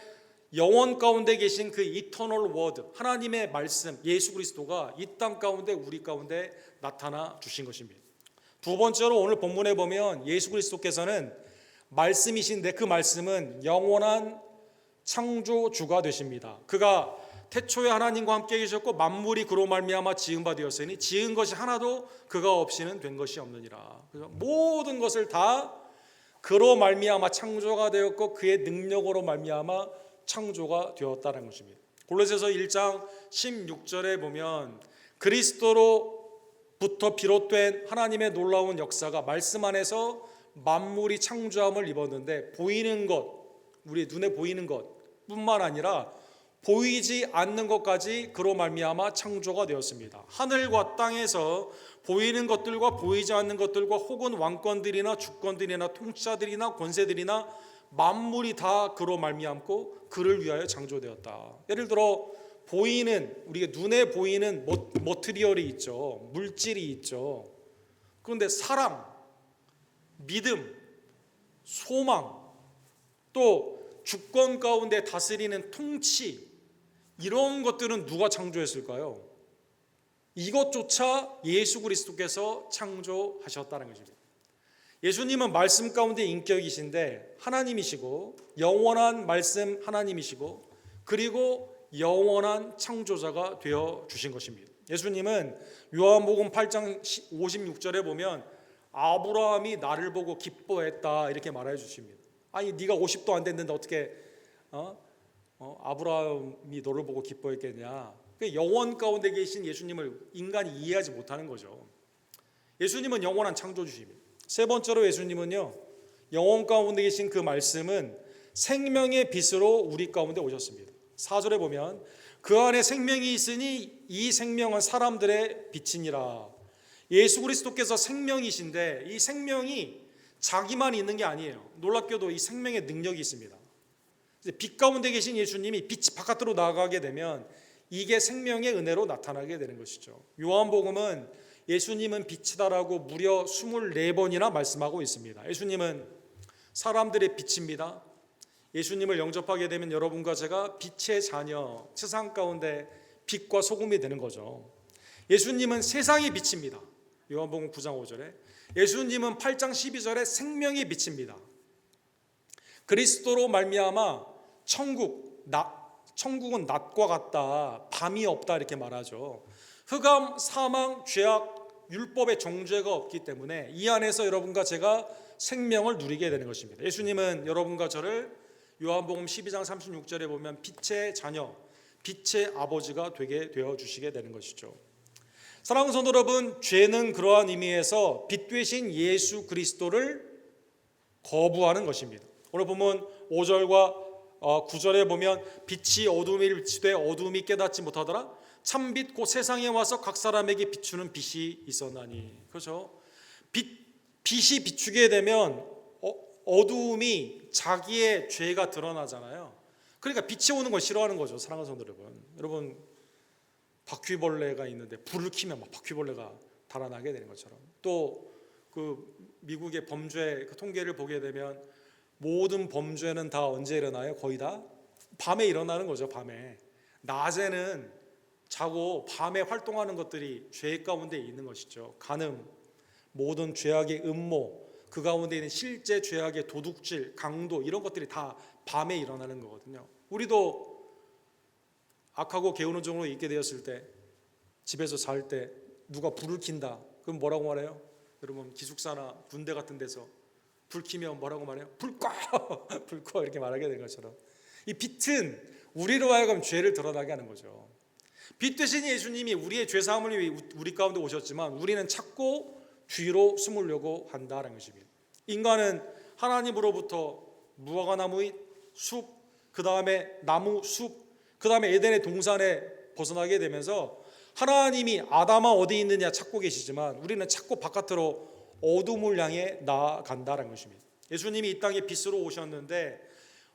영원 가운데 계신 그 이터널 워드, 하나님의 말씀 예수 그리스도가 이 땅 가운데 우리 가운데 나타나 주신 것입니다. 두 번째로 오늘 본문에 보면 예수 그리스도께서는 말씀이신데 그 말씀은 영원한 창조주가 되십니다. 그가 태초에 하나님과 함께 계셨고 만물이 그로 말미암아 지은 바 되었으니 지은 것이 하나도 그가 없이는 된 것이 없느니라. 그래서 모든 것을 다 그로 말미암아 창조가 되었고 그의 능력으로 말미암아 창조가 되었다는 것입니다. 골로새서 1장 16절에 보면 그리스도로부터 비롯된 하나님의 놀라운 역사가 말씀 안에서 만물이 창조함을 입었는데 보이는 것, 우리 눈에 보이는 것뿐만 아니라 보이지 않는 것까지 그로 말미암아 창조가 되었습니다. 하늘과 땅에서 보이는 것들과 보이지 않는 것들과 혹은 왕권들이나 주권들이나 통치자들이나 권세들이나 만물이 다 그로 말미암고 그를 위하여 창조되었다. 예를 들어 보이는, 우리가 눈에 보이는 머티리얼이 있죠. 물질이 있죠. 그런데 사랑, 믿음, 소망, 또 주권 가운데 다스리는 통치, 이런 것들은 누가 창조했을까요? 이것조차 예수 그리스도께서 창조하셨다는 것입니다. 예수님은 말씀 가운데 인격이신데 하나님이시고 영원한 말씀 하나님이시고 그리고 영원한 창조자가 되어 주신 것입니다. 예수님은 요한복음 8장 56절에 보면 아브라함이 나를 보고 기뻐했다 이렇게 말해 주십니다. 아니 네가 50도 안 됐는데 어떻게 아브라함이 너를 보고 기뻐했겠냐. 영원 가운데 계신 예수님을 인간이 이해하지 못하는 거죠. 예수님은 영원한 창조주십니다. 세 번째로 예수님은요, 영원 가운데 계신 그 말씀은 생명의 빛으로 우리 가운데 오셨습니다. 4절에 보면 그 안에 생명이 있으니 이 생명은 사람들의 빛이니라. 예수 그리스도께서 생명이신데 이 생명이 자기만 있는 게 아니에요. 놀랍게도 이 생명의 능력이 있습니다. 빛 가운데 계신 예수님이 빛이 바깥으로 나가게 되면 이게 생명의 은혜로 나타나게 되는 것이죠. 요한복음은 예수님은 빛이다라고 무려 24번이나 말씀하고 있습니다. 예수님은 사람들의 빛입니다. 예수님을 영접하게 되면 여러분과 제가 빛의 자녀, 세상 가운데 빛과 소금이 되는 거죠. 예수님은 세상의 빛입니다. 요한복음 9장 5절에 예수님은 8장 12절에 생명의 빛입니다. 그리스도로 말미암아 천국은 낮과 같다, 밤이 없다 이렇게 말하죠. 흑암, 사망, 죄악, 율법의 정죄가 없기 때문에 이 안에서 여러분과 제가 생명을 누리게 되는 것입니다. 예수님은 여러분과 저를 요한복음 12장 36절에 보면 빛의 자녀, 빛의 아버지가 되게 되어 주시게 되는 것이죠. 사랑하는 성도 여러분, 죄는 그러한 의미에서 빛 되신 예수 그리스도를 거부하는 것입니다. 오늘 보면 5절과 9절에 보면 빛이 어둠에 비치되 어둠이 깨닫지 못하더라. 참빛 곧 세상에 와서 각 사람에게 비추는 빛이 있었나니. 그렇죠? 빛이 비추게 되면 어두움이 자기의 죄가 드러나잖아요. 그러니까 빛이 오는 걸 싫어하는 거죠. 사랑하는 성도 여러분. 여러분 바퀴벌레가 있는데 불을 켜면 막 바퀴벌레가 달아나게 되는 것처럼, 또 그 미국의 범죄 그 통계를 보게 되면 모든 범죄는 다 언제 일어나요? 거의 다 밤에 일어나는 거죠. 밤에. 낮에는 자고 밤에 활동하는 것들이 죄 가운데 있는 것이죠. 간음, 모든 죄악의 음모, 그 가운데 있는 실제 죄악의 도둑질, 강도, 이런 것들이 다 밤에 일어나는 거거든요. 우리도 악하고 게으른 종으로 있게 되었을 때, 집에서 잘 때 누가 불을 킨다, 그럼 뭐라고 말해요? 여러분 기숙사나 군대 같은 데서 불 켜면 뭐라고 말해요? 불 꺼! 불 꺼! 이렇게 말하게 된 것처럼 이 빛은 우리로 하여금 죄를 드러나게 하는 거죠. 빛 되신 예수님이 우리의 죄 사함을 위해 우리 가운데 오셨지만 우리는 찾고 뒤로 숨으려고 한다는 것입니다. 인간은 하나님으로부터 무화과나무의 숲, 그 다음에 나무 숲, 그 다음에 에덴의 동산에 벗어나게 되면서 하나님이 아담아 어디 있느냐 찾고 계시지만 우리는 찾고 바깥으로 어둠을 향해 나아간다는 것입니다. 예수님이 이 땅에 빛으로 오셨는데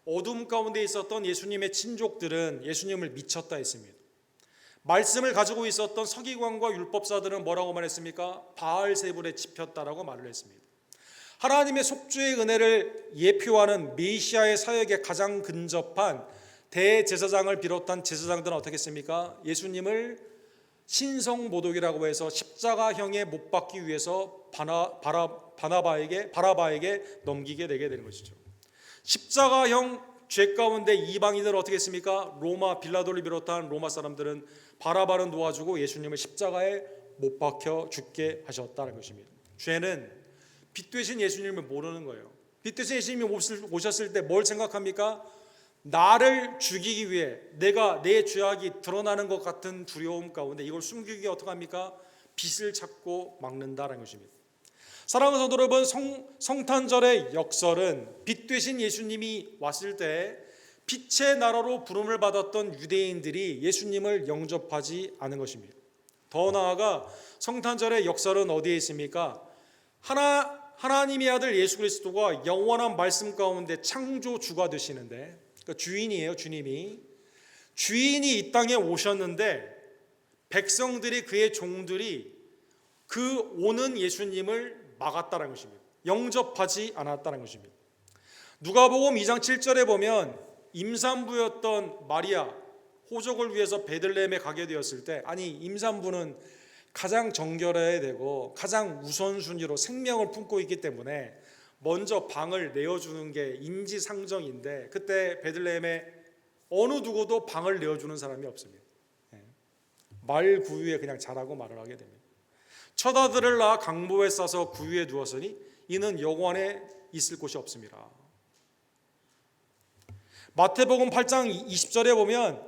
어둠 가운데 있었던 예수님의 친족들은 예수님을 미쳤다 했습니다. 말씀을 가지고 있었던 서기관과 율법사들은 뭐라고 말했습니까? 바알세불에 집혔다라고 말을 했습니다. 하나님의 속죄의 은혜를 예표하는 메시아의 사역에 가장 근접한 대제사장을 비롯한 제사장들은 어떻게 했습니까? 예수님을 신성모독이라고 해서 십자가형에 못 박기 위해서 바라바에게 넘기게 되게 되는 것이죠. 십자가형 죄 가운데 이방인들은 어떻게 했습니까? 로마 빌라도를 비롯한 로마 사람들은 바라바를 놓아주고 예수님을 십자가에 못 박혀 죽게 하셨다는 것입니다. 죄는 빛 되신 예수님을 모르는 거예요. 빛 되신 예수님이 오셨을 때 뭘 생각합니까? 나를 죽이기 위해 내가 내 죄악이 드러나는 것 같은 두려움 가운데 이걸 숨기기 위해 어떻게 합니까? 빛을 찾고 막는다는 것입니다. 사랑하는 성도 여러분, 성탄절의 역설은 빛 되신 예수님이 왔을 때 빛의 나라로 부름을 받았던 유대인들이 예수님을 영접하지 않은 것입니다. 더 나아가 성탄절의 역설은 어디에 있습니까? 하나님의 아들 예수 그리스도가 영원한 말씀 가운데 창조주가 되시는데, 그러니까 주인이에요. 주인이 이 땅에 오셨는데 백성들이, 그의 종들이 그 오는 예수님을 막았다는 것입니다. 영접하지 않았다는 것입니다. 누가복음 2장 7절에 보면 임산부였던 마리아, 호적을 위해서 베들레헴에 가게 되었을 때, 아니 임산부는 가장 정결해야 되고 가장 우선순위로 생명을 품고 있기 때문에 먼저 방을 내어주는 게 인지상정인데, 그때 베들레헴에 어느 누구도 방을 내어주는 사람이 없습니다. 말 구유에 그냥 자라고 말을 하게 됩니다. 첫 아들을 낳아 강보에 싸서 구유에 두었으니 이는 영원에 있을 곳이 없습니다. 마태복음 8장 20절에 보면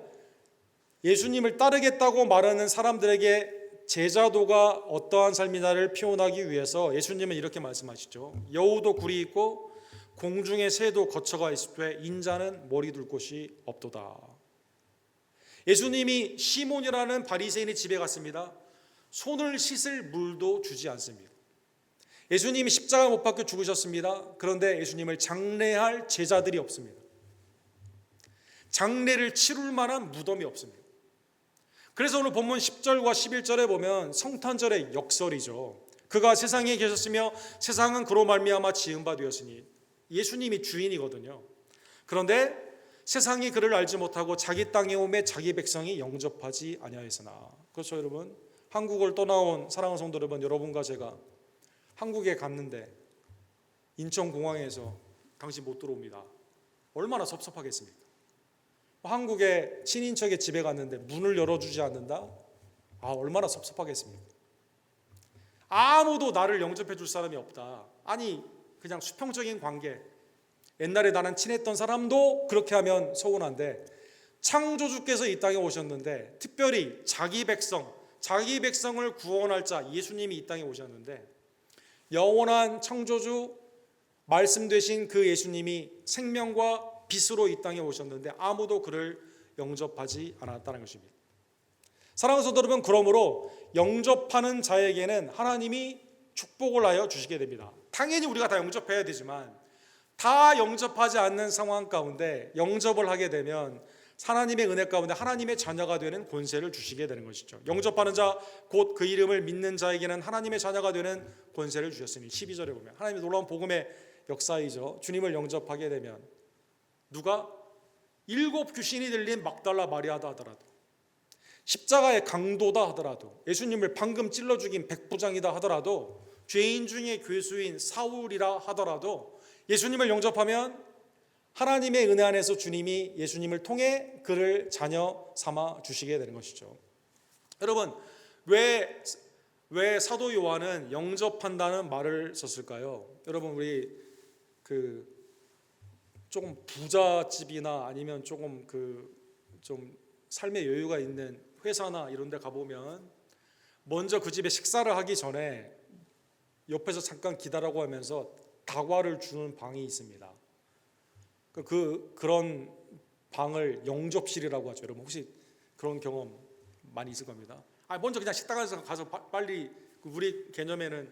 예수님을 따르겠다고 말하는 사람들에게 제자도가 어떠한 삶이냐를 표현하기 위해서 예수님은 이렇게 말씀하시죠. 여우도 굴이 있고 공중의 새도 거처가 있을 때 인자는 머리 둘 곳이 없도다. 예수님이 시몬이라는 바리새인의 집에 갔습니다. 손을 씻을 물도 주지 않습니다. 예수님이 십자가 못 박혀 죽으셨습니다. 그런데 예수님을 장례할 제자들이 없습니다. 장례를 치룰 만한 무덤이 없습니다. 그래서 오늘 본문 10절과 11절에 보면 성탄절의 역설이죠. 그가 세상에 계셨으며 세상은 그로 말미암아 지은 바 되었으니, 예수님이 주인이거든요. 그런데 세상이 그를 알지 못하고 자기 땅에 오매 자기 백성이 영접하지 아니하였으나. 그렇죠, 여러분? 한국을 떠나온 사랑하는 성도 여러분, 여러분과 제가 한국에 갔는데 인천공항에서 당신 못 들어옵니다. 얼마나 섭섭하겠습니까? 한국에 친인척의 집에 갔는데 문을 열어주지 않는다? 얼마나 섭섭하겠습니까? 아무도 나를 영접해 줄 사람이 없다. 아니, 그냥 수평적인 관계, 옛날에 나는 친했던 사람도 그렇게 하면 서운한데, 창조주께서 이 땅에 오셨는데, 특별히 자기 백성을 구원할 자 예수님이 이 땅에 오셨는데, 영원한 창조주 말씀 되신 그 예수님이 생명과 빛으로 이 땅에 오셨는데 아무도 그를 영접하지 않았다는 것입니다. 사랑하는 성도 여러분, 그러므로 영접하는 자에게는 하나님이 축복을 하여 주시게 됩니다. 당연히 우리가 다 영접해야 되지만, 다 영접하지 않는 상황 가운데 영접을 하게 되면 하나님의 은혜 가운데 하나님의 자녀가 되는 권세를 주시게 되는 것이죠. 영접하는 자, 곧 그 이름을 믿는 자에게는 하나님의 자녀가 되는 권세를 주셨으니, 12절에 보면 하나님의 놀라운 복음의 역사이죠. 주님을 영접하게 되면 누가 7 귀신이 들린 막달라 마리아다 하더라도, 십자가의 강도다 하더라도, 예수님을 방금 찔러 죽인 백부장이다 하더라도, 죄인 중에 괴수인 사울이라 하더라도 예수님을 영접하면 하나님의 은혜 안에서 주님이 예수님을 통해 그를 자녀 삼아 주시게 되는 것이죠. 여러분, 왜 사도 요한은 영접한다는 말을 썼을까요? 여러분, 우리 조금 부잣집이나 아니면 조금 좀 삶의 여유가 있는 회사나 이런 데 가보면 먼저 그 집에 식사를 하기 전에 옆에서 잠깐 기다라고 하면서 다과를 주는 방이 있습니다. 그런 방을 영접실이라고 하죠. 여러분, 혹시 그런 경험 많이 있을 겁니다. 먼저 그냥 식당에서 가서 빨리, 우리 개념에는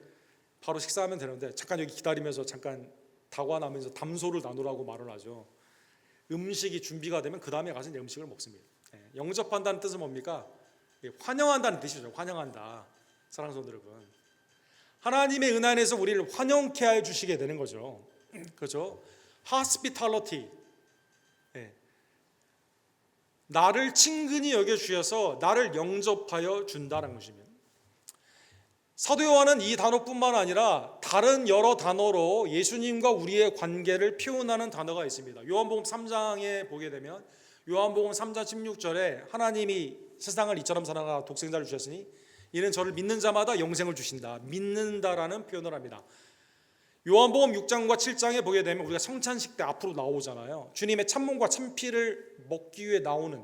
바로 식사하면 되는데 잠깐 여기 기다리면서 잠깐 다과 나면서 담소를 나누라고 말을 하죠. 음식이 준비가 되면 그 다음에 가서 이제 음식을 먹습니다. 영접한다는 뜻은 뭡니까? 환영한다는 뜻이죠. 환영한다. 사랑하는 성도 여러분, 하나님의 은혜 안에서 우리를 환영케 해 주시게 되는 거죠. 그렇죠? hospitality, 나를 친근히 여겨주셔서 나를 영접하여 준다는 것입니다. 사도 요한은 이 단어뿐만 아니라 다른 여러 단어로 예수님과 우리의 관계를 표현하는 단어가 있습니다. 요한복음 3장에 보게 되면 요한복음 3장 16절에 하나님이 세상을 이처럼 사랑하사 독생자를 주셨으니 이는 저를 믿는 자마다 영생을 주신다. 믿는다라는 표현을 합니다. 요한복음 6장과 7장에 보게 되면 우리가 성찬식 때 앞으로 나오잖아요. 주님의 참몸과 참피를 먹기 위해 나오는,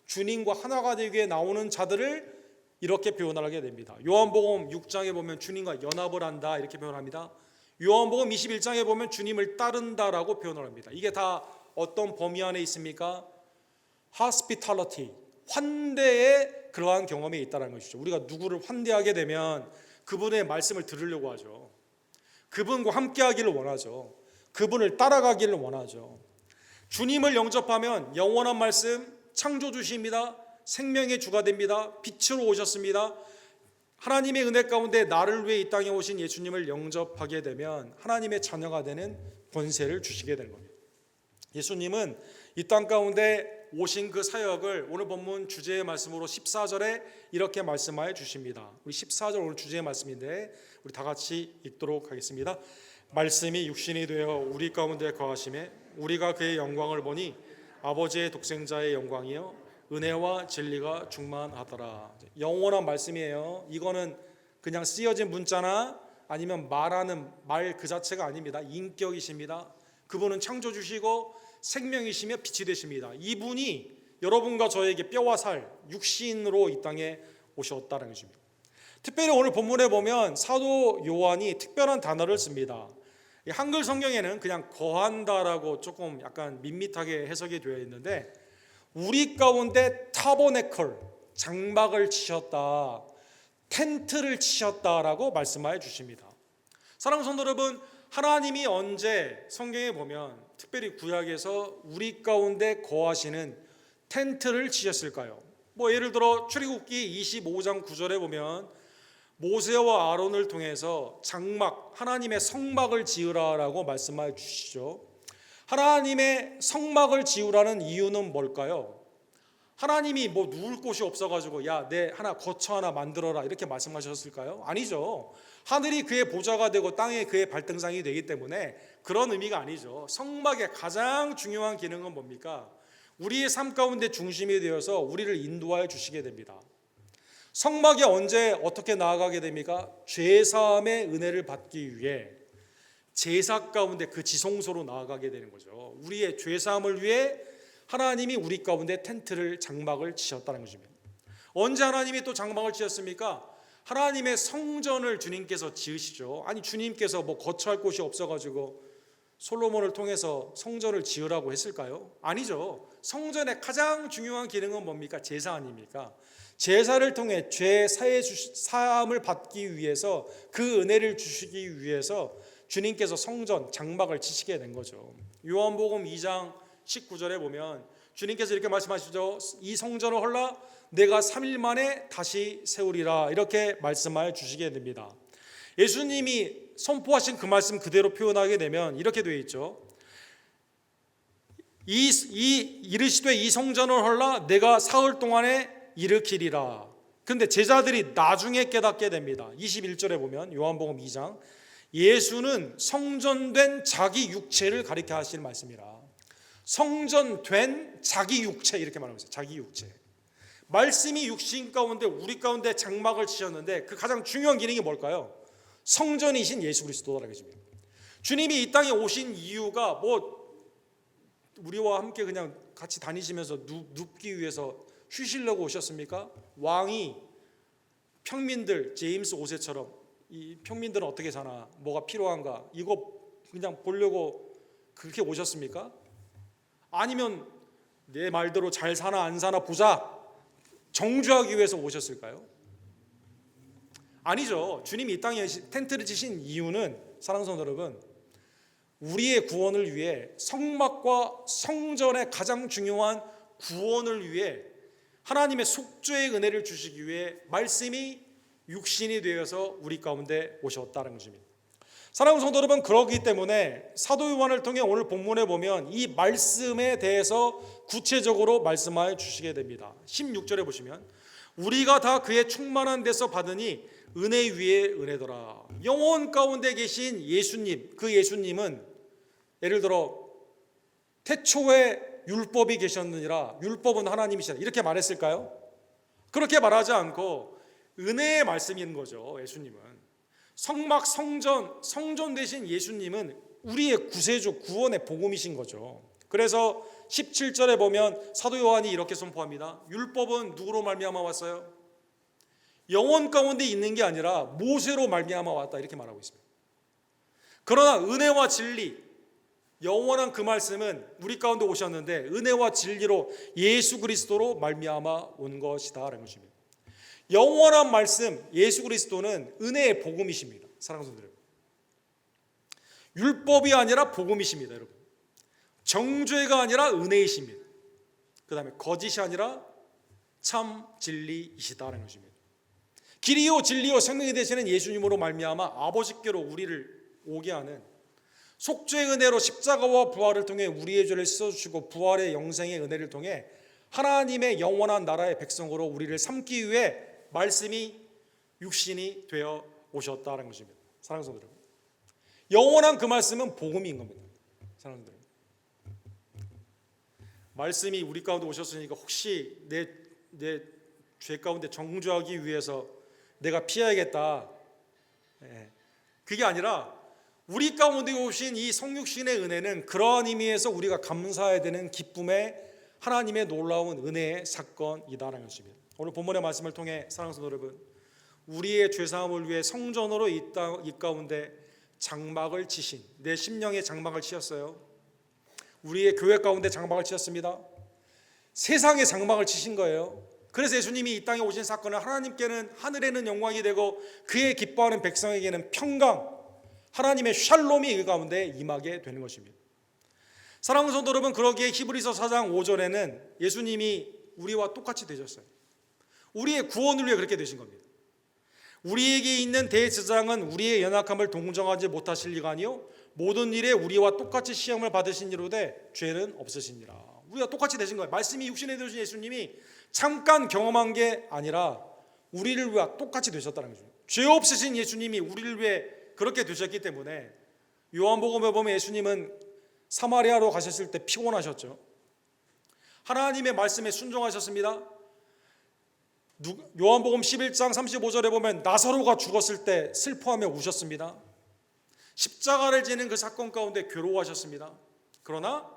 주님과 하나가 되기 위해 나오는 자들을 이렇게 표현을 하게 됩니다. 요한복음 6장에 보면 주님과 연합을 한다 이렇게 표현합니다. 요한복음 21장에 보면 주님을 따른다라고 표현을 합니다. 이게 다 어떤 범위 안에 있습니까? hospitality, 환대의 그러한 경험이 있다는 것이죠. 우리가 누구를 환대하게 되면 그분의 말씀을 들으려고 하죠. 그분과 함께하기를 원하죠. 그분을 따라가기를 원하죠. 주님을 영접하면 영원한 말씀, 창조주십니다. 생명의 주가 됩니다. 빛으로 오셨습니다. 하나님의 은혜 가운데 나를 위해 이 땅에 오신 예수님을 영접하게 되면 하나님의 자녀가 되는 권세를 주시게 되는 겁니다. 예수님은 이 땅 가운데 오신 그 사역을 오늘 본문 주제의 말씀으로 14절에 이렇게 말씀하여 주십니다. 우리 14절 오늘 주제의 말씀인데 우리 다 같이 읽도록 하겠습니다. 말씀이 육신이 되어 우리 가운데 거하심에 우리가 그의 영광을 보니 아버지의 독생자의 영광이요 은혜와 진리가 충만하더라. 영원한 말씀이에요. 이거는 그냥 쓰여진 문자나 아니면 말하는 말 그 자체가 아닙니다. 인격이십니다. 그분은 창조주시고 생명이시며 빛이 되십니다. 이분이 여러분과 저에게 뼈와 살, 육신으로 이 땅에 오셨다는 것입니다. 특별히 오늘 본문에 보면 사도 요한이 특별한 단어를 씁니다. 한글 성경에는 그냥 거한다라고 조금 약간 밋밋하게 해석이 되어 있는데 우리 가운데 타버네클, 장막을 치셨다. 텐트를 치셨다라고 말씀하여 주십니다. 사랑하는 성도 여러분, 하나님이 언제 성경에 보면 특별히 구약에서 우리 가운데 거하시는 텐트를 치셨을까요? 예를 들어 출애굽기 25장 9절에 보면 모세와 아론을 통해서 장막, 하나님의 성막을 지으라라고 말씀하여 주시죠. 하나님의 성막을 지으라는 이유는 뭘까요? 하나님이 누울 곳이 없어가지고 내 하나 거처 하나 만들어라 이렇게 말씀하셨을까요? 아니죠. 하늘이 그의 보좌가 되고 땅에 그의 발등상이 되기 때문에 그런 의미가 아니죠. 성막의 가장 중요한 기능은 뭡니까? 우리의 삶 가운데 중심이 되어서 우리를 인도하여 주시게 됩니다. 성막에 언제 어떻게 나아가게 됩니까? 죄사함의 은혜를 받기 위해 제사 가운데 그 지성소로 나아가게 되는 거죠. 우리의 죄사함을 위해 하나님이 우리 가운데 텐트를 장막을 치셨다는 것입니다. 언제 하나님이 또 장막을 치셨습니까? 하나님의 성전을 주님께서 지으시죠. 아니 주님께서 거처할 곳이 없어가지고 솔로몬을 통해서 성전을 지으라고 했을까요? 아니죠. 성전의 가장 중요한 기능은 뭡니까? 제사 아닙니까? 제사를 통해 죄 사함을 받기 위해서 그 은혜를 주시기 위해서 주님께서 성전 장막을 치시게 된 거죠. 요한복음 2장 19절에 보면 주님께서 이렇게 말씀하시죠. 이 성전을 헐라 내가 3일 만에 다시 세우리라 이렇게 말씀하여 주시게 됩니다. 예수님이 선포하신 그 말씀 그대로 표현하게 되면 이렇게 되어 있죠. 이르시되 이 성전을 헐라 내가 사흘 동안에 일으키리라. 그런데 제자들이 나중에 깨닫게 됩니다. 21절에 보면 요한복음 2장 예수는 성전된 자기 육체를 가리켜 하시는 말씀이라. 성전된 자기 육체 이렇게 말하고 있어요. 자기 육체. 말씀이 육신 가운데 우리 가운데 장막을 치셨는데 그 가장 중요한 기능이 뭘까요? 성전이신 예수 그리스도라는 것입니다. 주님이 이 땅에 오신 이유가 우리와 함께 그냥 같이 다니시면서 눕기 위해서 쉬시려고 오셨습니까? 왕이 평민들 제임스 5세처럼 이 평민들은 어떻게 사나 뭐가 필요한가 이거 그냥 보려고 그렇게 오셨습니까? 아니면 내 말대로 잘 사나 안 사나 보자 정주하기 위해서 오셨을까요? 아니죠. 주님이 이 땅에 텐트를 치신 이유는 사랑하는 성도 여러분 우리의 구원을 위해 성막과 성전의 가장 중요한 구원을 위해 하나님의 속죄의 은혜를 주시기 위해 말씀이 육신이 되어서 우리 가운데 오셨다는 것입니다. 사랑하는 성도 여러분 그렇기 때문에 사도 요한을 통해 오늘 본문에 보면 이 말씀에 대해서 구체적으로 말씀하여 주시게 됩니다. 16절에 보시면 우리가 다 그의 충만한 데서 받으니 은혜 위에 은혜더라. 영원 가운데 계신 예수님, 그 예수님은 예를 들어 태초에 율법이 계셨느니라 율법은 하나님이시다 이렇게 말했을까요? 그렇게 말하지 않고 은혜의 말씀인 거죠. 예수님은 성막 성전 대신 예수님은 우리의 구세주 구원의 복음이신 거죠. 그래서 17절에 보면 사도 요한이 이렇게 선포합니다. 율법은 누구로 말미암아 왔어요? 영원 가운데 있는 게 아니라 모세로 말미암아 왔다 이렇게 말하고 있습니다. 그러나 은혜와 진리 영원한 그 말씀은 우리 가운데 오셨는데 은혜와 진리로 예수 그리스도로 말미암아 온 것이다라는 것입니다. 영원한 말씀 예수 그리스도는 은혜의 복음이십니다. 사랑하는 성도 여러분. 율법이 아니라 복음이십니다, 여러분. 정죄가 아니라 은혜이십니다. 그다음에 거짓이 아니라 참 진리이시다라는 것입니다. 길이요 진리요 생명이 되시는 예수님으로 말미암아 아버지께로 우리를 오게 하는 속죄의 은혜로 십자가와 부활을 통해 우리의 죄를 씻어주시고 부활의 영생의 은혜를 통해 하나님의 영원한 나라의 백성으로 우리를 삼기 위해 말씀이 육신이 되어 오셨다는 것입니다. 사랑하는 성도 여러분, 영원한 그 말씀은 복음인 겁니다. 사랑하는 성도 여러분, 말씀이 우리 가운데 오셨으니까 혹시 내 죄 가운데 정죄하기 위해서 내가 피해야겠다 그게 아니라 우리 가운데 오신 이 성육신의 은혜는 그러한 의미에서 우리가 감사해야 되는 기쁨의 하나님의 놀라운 은혜의 사건이다라는 것입니다. 오늘 본문의 말씀을 통해 사랑하는 성도 여러분, 우리의 죄사함을 위해 성전으로 이 가운데 장막을 치신 내 심령의 장막을 치셨어요. 우리의 교회 가운데 장막을 치셨습니다. 세상의 장막을 치신 거예요. 그래서 예수님이 이 땅에 오신 사건은 하나님께는 하늘에는 영광이 되고 그의 기뻐하는 백성에게는 평강, 하나님의 샬롬이 그 가운데 임하게 되는 것입니다. 사랑하는 성도 여러분, 그러기에 히브리서 4장 5절에는 예수님이 우리와 똑같이 되셨어요. 우리의 구원을 위해 그렇게 되신 겁니다. 우리에게 있는 대제사장은 우리의 연약함을 동정하지 못하실 리가 아니요 모든 일에 우리와 똑같이 시험을 받으신 이로되 죄는 없으시니라. 우리가 똑같이 되신 거예요. 말씀이 육신에 되신 예수님이 잠깐 경험한 게 아니라 우리를 위해 똑같이 되셨다는 거죠. 죄 없으신 예수님이 우리를 위해 그렇게 되셨기 때문에 요한복음에 보면 예수님은 사마리아로 가셨을 때 피곤하셨죠. 하나님의 말씀에 순종하셨습니다. 요한복음 11장 35절에 보면 나사로가 죽었을 때 슬퍼하며 우셨습니다. 십자가를 지는 그 사건 가운데 괴로워하셨습니다. 그러나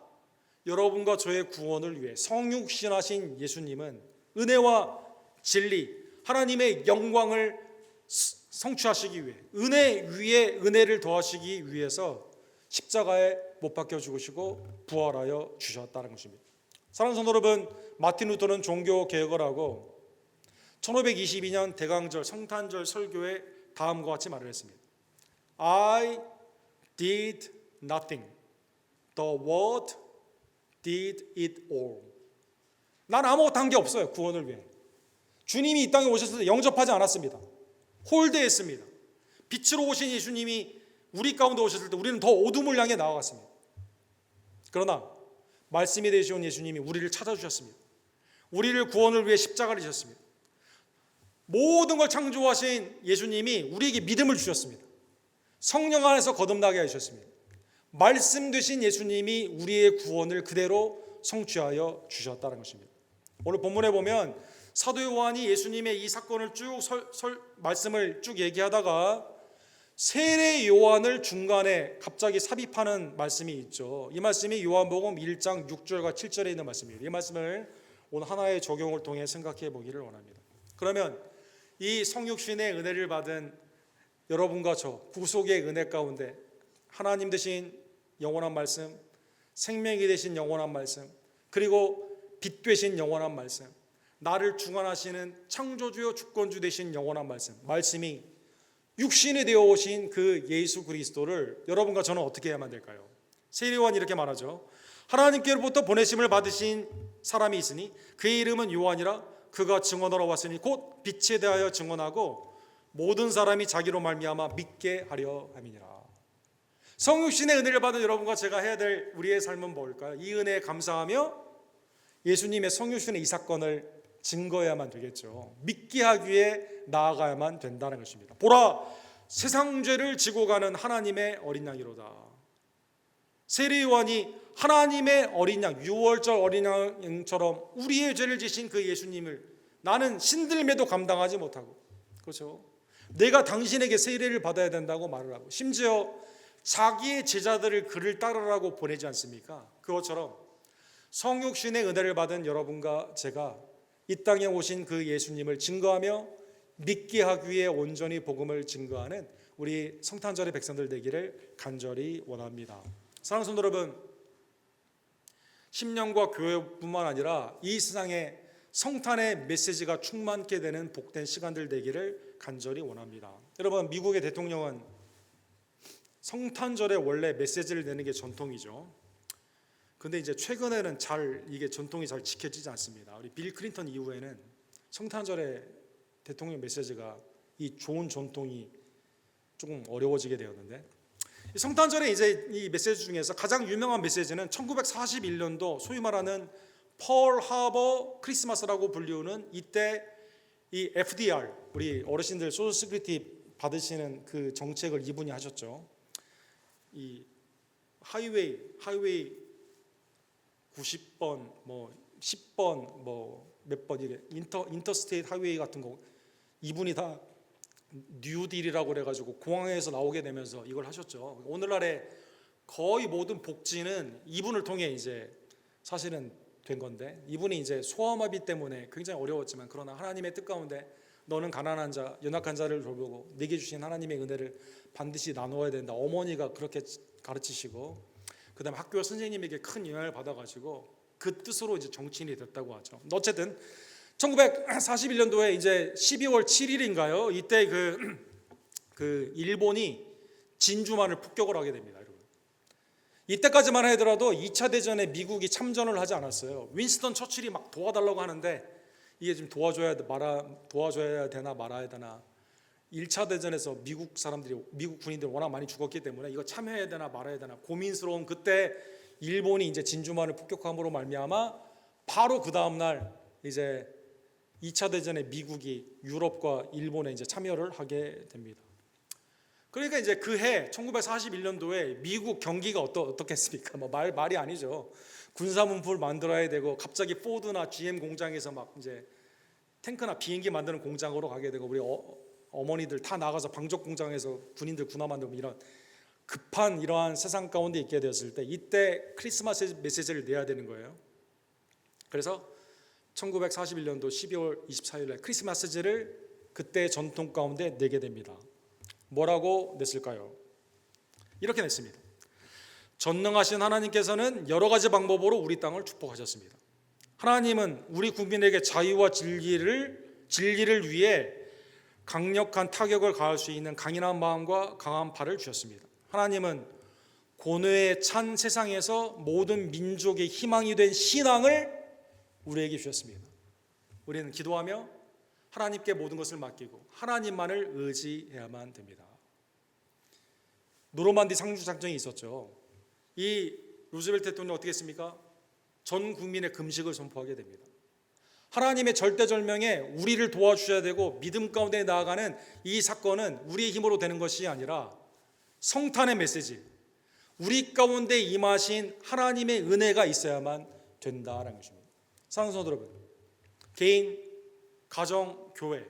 여러분과 저의 구원을 위해 성육신하신 예수님은 은혜와 진리, 하나님의 영광을 성취하시기 위해 은혜 위에 은혜를 더하시기 위해서 십자가에 못 박혀 죽으시고 부활하여 주셨다는 것입니다. 사랑하는 성도 여러분, 마틴 루터는 종교 개혁을 하고 1522년 대강절 성탄절 설교에 다음과 같이 말을 했습니다. I did nothing. The word did it all. 난 아무것도 한 게 없어요. 구원을 위해. 주님이 이 땅에 오셨을 때 영접하지 않았습니다. 홀대했습니다. 빛으로 오신 예수님이 우리 가운데 오셨을 때 우리는 더 어둠을 향해 나아갔습니다. 그러나 말씀이 되시온 예수님이 우리를 찾아주셨습니다. 우리를 구원을 위해 십자가를 지셨습니다. 모든 걸 창조하신 예수님이 우리에게 믿음을 주셨습니다. 성령 안에서 거듭나게 하셨습니다. 말씀 되신 예수님이 우리의 구원을 그대로 성취하여 주셨다는 것입니다. 오늘 본문에 보면 사도 요한이 예수님의 이 사건을 쭉 말씀을 쭉 얘기하다가 세례 요한을 중간에 갑자기 삽입하는 말씀이 있죠. 이 말씀이 요한복음 1장 6절과 7절에 있는 말씀입니다. 이 말씀을 오늘 하나의 적용을 통해 생각해 보기를 원합니다. 그러면 이 성육신의 은혜를 받은 여러분과 저 구속의 은혜 가운데 하나님 되신 영원한 말씀, 생명이 되신 영원한 말씀, 그리고 빛 되신 영원한 말씀, 나를 주관하시는 창조주요 주권주 되신 영원한 말씀이 육신이 되어 오신 그 예수 그리스도를 여러분과 저는 어떻게 해야만 될까요? 세례 요한이 이렇게 말하죠. 하나님께로부터 보내심을 받으신 사람이 있으니 그의 이름은 요한이라. 그가 증언하러 왔으니 곧 빛에 대하여 증언하고 모든 사람이 자기로 말미암아 믿게 하려 함이니라. 성육신의 은혜를 받은 여러분과 제가 해야 될 우리의 삶은 뭘까요? 이 은혜에 감사하며 예수님의 성육신의 이 사건을 증거해야만 되겠죠. 믿게 하기 위해 나아가야만 된다는 것입니다. 보라, 세상 죄를 지고 가는 하나님의 어린 양이로다. 세례 요한이 하나님의 어린 양, 유월절 어린 양처럼 우리의 죄를 지신 그 예수님을 나는 신들매도 감당하지 못하고, 그렇죠? 내가 당신에게 세례를 받아야 된다고 말을 하고, 심지어 자기의 제자들을 그를 따르라고 보내지 않습니까? 그것처럼 성육신의 은혜를 받은 여러분과 제가 이 땅에 오신 그 예수님을 증거하며 믿게 하기 위해 온전히 복음을 증거하는 우리 성탄절의 백성들 되기를 간절히 원합니다. 사랑하는 성도 여러분, 심령과 교회뿐만 아니라 이 세상에 성탄의 메시지가 충만케 되는 복된 시간들 되기를 간절히 원합니다. 여러분, 미국의 대통령은 성탄절에 원래 메시지를 내는 게 전통이죠. 근데 이제 최근에는 이게 전통이 잘 지켜지지 않습니다. 우리 빌 클린턴 이후에는 성탄절에 대통령 메시지가 이 좋은 전통이 조금 어려워지게 되었는데, 성탄절에 이제 이 메시지 중에서 가장 유명한 메시지는 1941년도 소위 말하는 펄 하버 크리스마스라고 불리우는 이때 이 FDR, 우리 어르신들 소셜 시큐리티 받으시는 그 정책을 이분이 하셨죠. 이 하이웨이 90번 뭐 10번 뭐 몇 번 이래 인터스테이트 하이웨이 같은 거 이분이 다 뉴딜이라고 그래가지고 공항에서 나오게 되면서 이걸 하셨죠. 오늘날에 거의 모든 복지는 이분을 통해 이제 사실은 된 건데, 이분이 이제 소아마비 때문에 굉장히 어려웠지만 그러나 하나님의 뜻 가운데 너는 가난한 자, 연약한 자를 돌보고 내게 주신 하나님의 은혜를 반드시 나누어야 된다. 어머니가 그렇게 가르치시고, 그다음에 학교 선생님에게 큰 영향을 받아가지고 그 뜻으로 이제 정치인이 됐다고 하죠. 어쨌든 1941년도에 이제 12월 7일인가요? 이때 그 일본이 진주만을 폭격을 하게 됩니다. 여러분. 이때까지만 하더라도 2차 대전에 미국이 참전을 하지 않았어요. 윈스턴 처칠이 막 도와달라고 하는데 이게 지금 도와줘야 되나 말아야 되나. 1차 대전에서 미국 군인들이 워낙 많이 죽었기 때문에 이거 참여해야 되나 말아야 되나 고민스러운 그때 일본이 이제 진주만을 폭격함으로 말미암아 바로 그 다음 날 이제 2차 대전에 미국이 유럽과 일본에 이제 참여를 하게 됩니다. 그러니까 이제 그 해 1941년도에 미국 경기가 어떻겠습니까? 뭐 말이 아니죠. 군사문포를 만들어야 되고 갑자기 포드나 GM 공장에서 막 이제 탱크나 비행기 만드는 공장으로 가게 되고 우리 어머니들 다 나가서 방적 공장에서 군인들 군화 만들고 이런 급한 이러한 세상 가운데 있게 되었을 때 이때 크리스마스 메시지를 내야 되는 거예요. 그래서 1941년도 12월 24일에 크리스마스제를 그때 전통 가운데 내게 됩니다. 뭐라고 냈을까요? 이렇게 냈습니다. 전능하신 하나님께서는 여러 가지 방법으로 우리 땅을 축복하셨습니다. 하나님은 우리 국민에게 자유와 진리를 위해 강력한 타격을 가할 수 있는 강인한 마음과 강한 팔을 주셨습니다. 하나님은 고뇌에 찬 세상에서 모든 민족의 희망이 된 신앙을 우리에게 주셨습니다. 우리는 기도하며 하나님께 모든 것을 맡기고 하나님만을 의지해야만 됩니다. 노르만디 상륙 작전이 있었죠. 이 루즈벨트 대통령이 어떻게 했습니까? 전 국민의 금식을 선포하게 됩니다. 하나님의 절대절명에 우리를 도와주셔야 되고 믿음 가운데 나아가는 이 사건은 우리의 힘으로 되는 것이 아니라 성탄의 메시지, 우리 가운데 임하신 하나님의 은혜가 있어야만 된다라는 것입니다. 사랑하는 성도 여러분, 개인, 가정, 교회,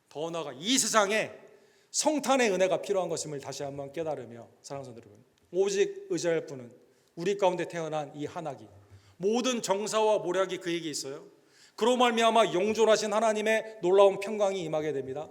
더 나아가 이 세상에 성탄의 은혜가 필요한 것임을 다시 한번 깨달으며 사랑하는 성도 여러분, 오직 의지할 분은 우리 가운데 태어난 이 한학이 모든 정사와 모략이 그에게 있어요. 그로 말미암아 영존하신 하나님의 놀라운 평강이 임하게 됩니다.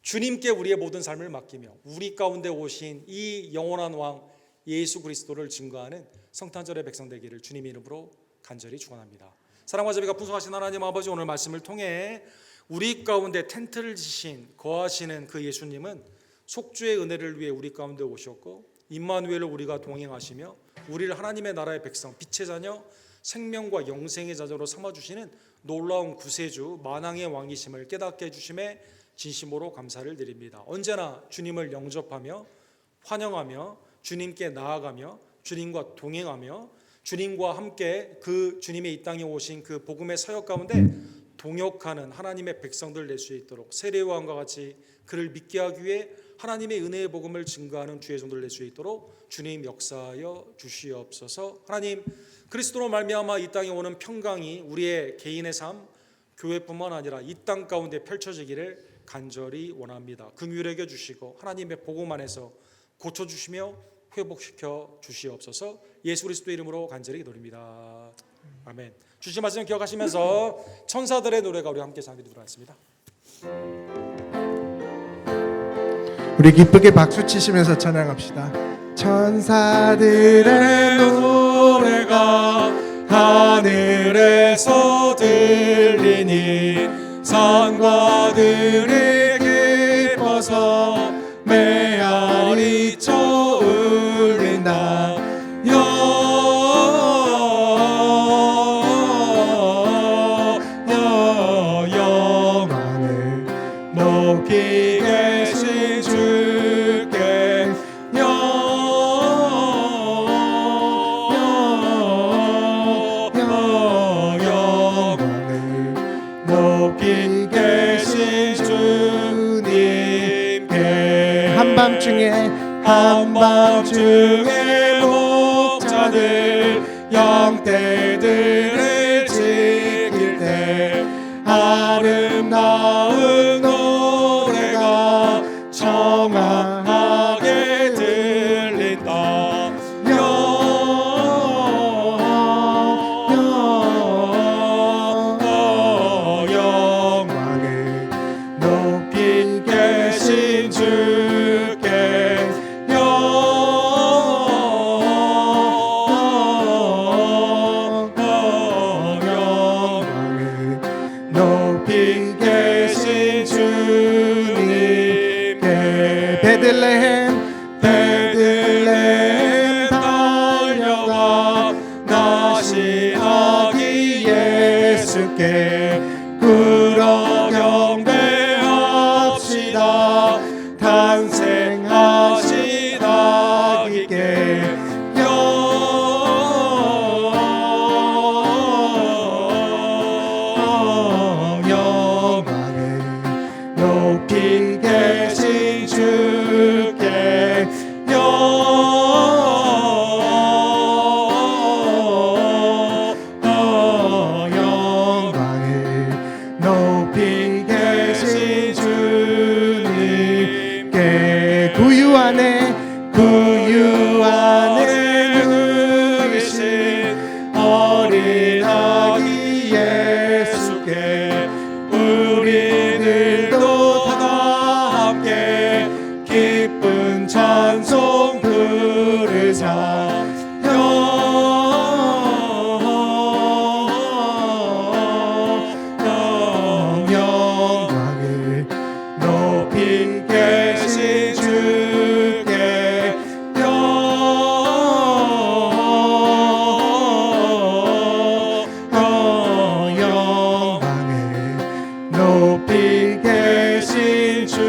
주님께 우리의 모든 삶을 맡기며 우리 가운데 오신 이 영원한 왕 예수 그리스도를 증거하는 성탄절의 백성 되기를 주님의 이름으로 간절히 축원합니다. 사랑과 자비가 풍성하신 하나님 아버지, 오늘 말씀을 통해 우리 가운데 텐트를 지신 거하시는 그 예수님은 속주의 은혜를 위해 우리 가운데 오셨고 임마누엘을 우리가 동행하시며 우리를 하나님의 나라의 백성, 빛의 자녀, 생명과 영생의 자녀로 삼아주시는 놀라운 구세주 만왕의 왕이심을 깨닫게 해주심에 진심으로 감사를 드립니다. 언제나 주님을 영접하며 환영하며 주님께 나아가며 주님과 동행하며 주님과 함께 그 주님의 이 땅에 오신 그 복음의 사역 가운데 동역하는 하나님의 백성들 될 수 있도록 세례요한과 같이 그를 믿게 하기 위해 하나님의 은혜의 복음을 증거하는 주의 종들 될 수 있도록 주님 역사하여 주시옵소서. 하나님, 그리스도로 말미암아 이 땅에 오는 평강이 우리의 개인의 삶, 교회뿐만 아니라 이 땅 가운데 펼쳐지기를 간절히 원합니다. 긍휼히 여겨 주시고 하나님의 복음 안에서 고쳐주시며 회복시켜 주시옵소서. 예수 그리스도의 이름으로 간절히 기도드립니다. 아멘. 주신 말씀 기억하시면서 천사들의 노래가 우리 함께 찬양드리도록 하겠습니다.
우리 기쁘게 박수 치시면서 찬양합시다. 천사들의
노래가 하늘에서 들리니 산과 들이 기뻐서 메아리 쳐울린다. 영광을 높이 계신 주께 영광을 높이 계신 주님께 한밤중에 목자들 영떼들을 지킬 때 아름다운 노래가 청아하게 들린다. 영광을 높이 계신 주께 영광을
예수께 꿇어 경배합시다. 탄생하시다 기게 영광을 높이 계신 주께 영광을 높이 계신 주님께 구유 안에 누이신 어린 아기 예수께 우리들도 다 함께 기쁜 찬송 부르자. 영광을 높이 계신 주께 영광을 높이 계신 주님께.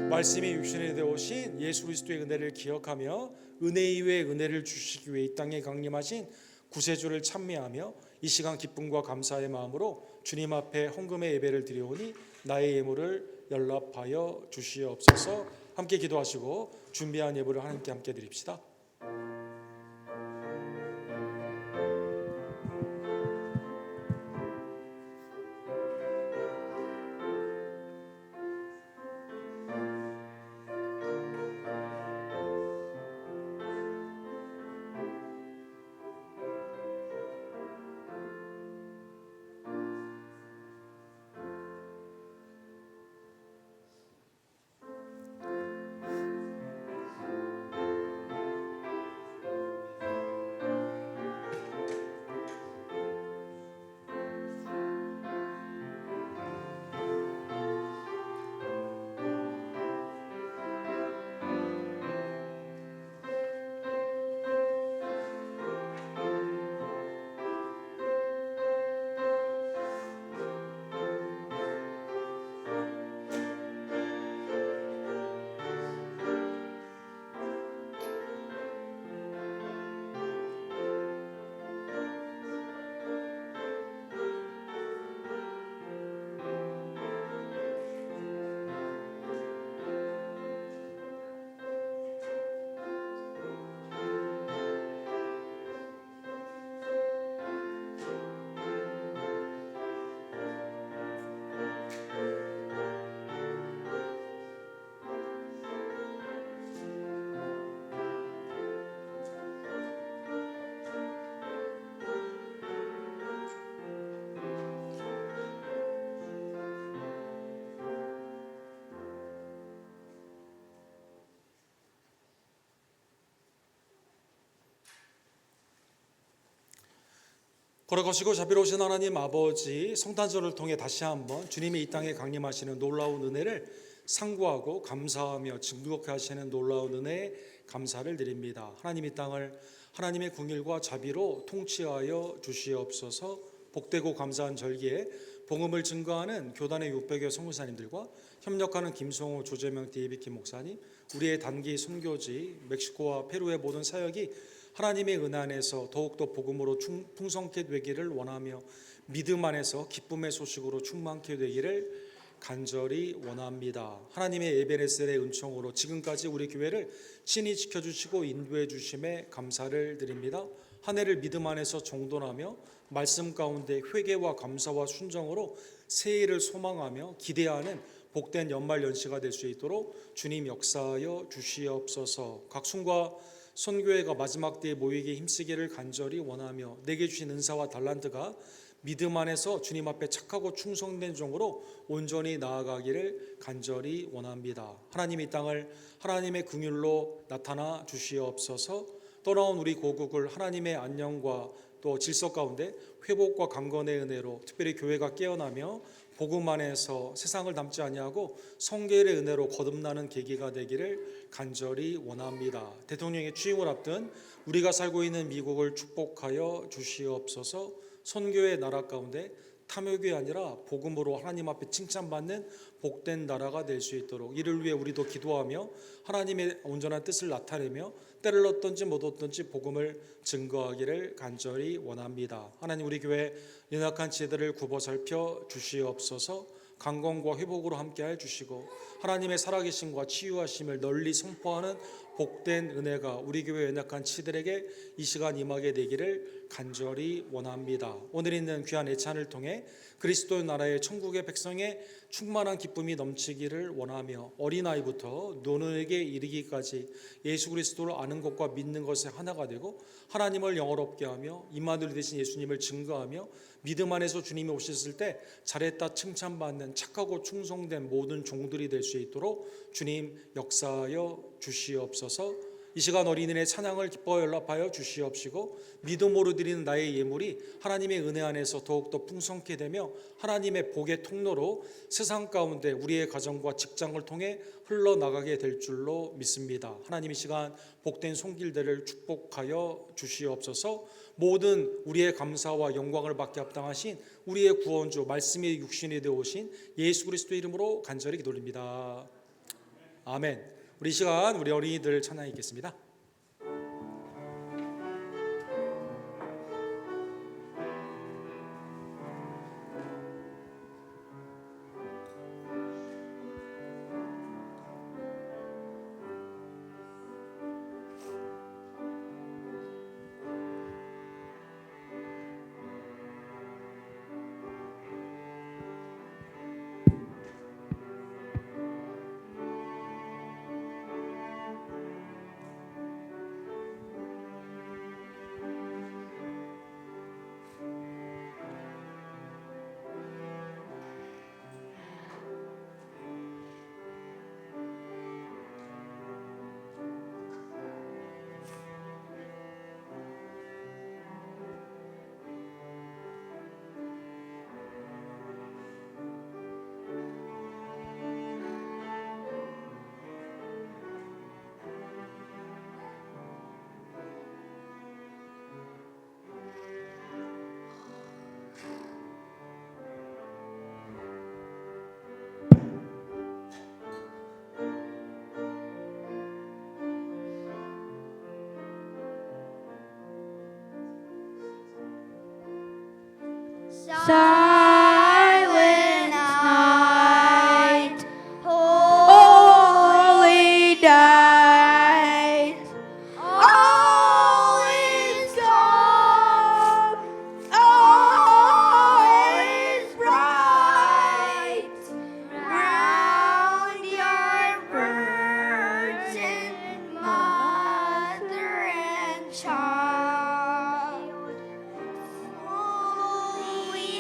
말씀이 육신이 되오신 예수 그리스도의 은혜를 기억하며 은혜 이외의 은혜를 주시기 위해 이 땅에 강림하신 구세주를 찬미하며 이 시간 기쁨과 감사의 마음으로 주님 앞에 헌금의 예배를 드리오니 나의 예물을 연락하여 주시옵소서. 함께 기도하시고 준비한 예물을 하나님께 함께 드립시다. 걸어가시고 자비로우신 하나님 아버지, 성탄절을 통해 다시 한번 주님이 이 땅에 강림하시는 놀라운 은혜를 상고하고 감사하며 증거케 하시는 놀라운 은혜에 감사를 드립니다. 하나님 이 땅을 하나님의 궁일과 자비로 통치하여 주시옵소서. 복되고 감사한 절기에 복음을 증거하는 교단의 600여 선교사님들과 협력하는 김성호, 조재명, 데이비킴 목사님, 우리의 단기 선교지 멕시코와 페루의 모든 사역이 하나님의 은혜 안에서 더욱더 복음으로 풍성케 되기를 원하며 믿음 안에서 기쁨의 소식으로 충만케 되기를 간절히 원합니다. 하나님의 에베네셀의 은총으로 지금까지 우리 교회를 친히 지켜주시고 인도해 주심에 감사를 드립니다. 한 해를 믿음 안에서 정돈하며 말씀 가운데 회개와 감사와 순정으로 새해를 소망하며 기대하는 복된 연말 연시가 될 수 있도록 주님 역사하여 주시옵소서. 각순과 선교회가 마지막 때에 모이기에 힘쓰기를 간절히 원하며 내게 주신 은사와 달란트가 믿음 안에서 주님 앞에 착하고 충성된 종으로 온전히 나아가기를 간절히 원합니다. 하나님 이 땅을 하나님의 긍휼로 나타나 주시옵소서. 떠나온 우리 고국을 하나님의 안녕과 또 질서 가운데 회복과 강건의 은혜로 특별히 교회가 깨어나며 복음 안에서 세상을 닮지 아니하고 성결의 은혜로 거듭나는 계기가 되기를 간절히 원합니다. 대통령의 취임을 앞둔 우리가 살고 있는 미국을 축복하여 주시옵소서. 선교의 나라 가운데 탐욕이 아니라 복음으로 하나님 앞에 칭찬받는 복된 나라가 될 수 있도록 이를 위해 우리도 기도하며 하나님의 온전한 뜻을 나타내며 때를 얻든지 못 얻든지 복음을 증거하기를 간절히 원합니다. 하나님, 우리 교회 연약한 지혜들을 굽어 살펴 주시옵소서. 강건과 회복으로 함께해 주시고 하나님의 살아계심과 치유하심을 널리 선포하는 복된 은혜가 우리 교회 연약한 치들에게 이 시간 임하게 되기를 간절히 원합니다. 오늘 있는 귀한 예찬을 통해 그리스도 나라의 천국의 백성의 충만한 기쁨이 넘치기를 원하며 어린아이부터 노년에게 이르기까지 예수 그리스도를 아는 것과 믿는 것에 하나가 되고 하나님을 영화롭게 하며 임마누엘 되신 예수님을 증거하며 믿음 안에서 주님이 오셨을 때 잘했다 칭찬받는 착하고 충성된 모든 종들이 될 수 있도록 주님 역사하여 주시옵소서. 이 시간 어린이의 찬양을 기뻐 연락하여 주시옵시고 믿음으로 드리는 나의 예물이 하나님의 은혜 안에서 더욱더 풍성케 되며 하나님의 복의 통로로 세상 가운데 우리의 가정과 직장을 통해 흘러나가게 될 줄로 믿습니다. 하나님, 이 시간 복된 손길들을 축복하여 주시옵소서. 모든 우리의 감사와 영광을 받게 합당하신 우리의 구원주 말씀의 육신이 되어 오신 예수 그리스도의 이름으로 간절히 기도드립니다. 아멘. 우리 이 시간 우리 어린이들 찬양이 있겠습니다.
Silent night, holy night, all is calm, all is bright, round your virgin mother and child. Holy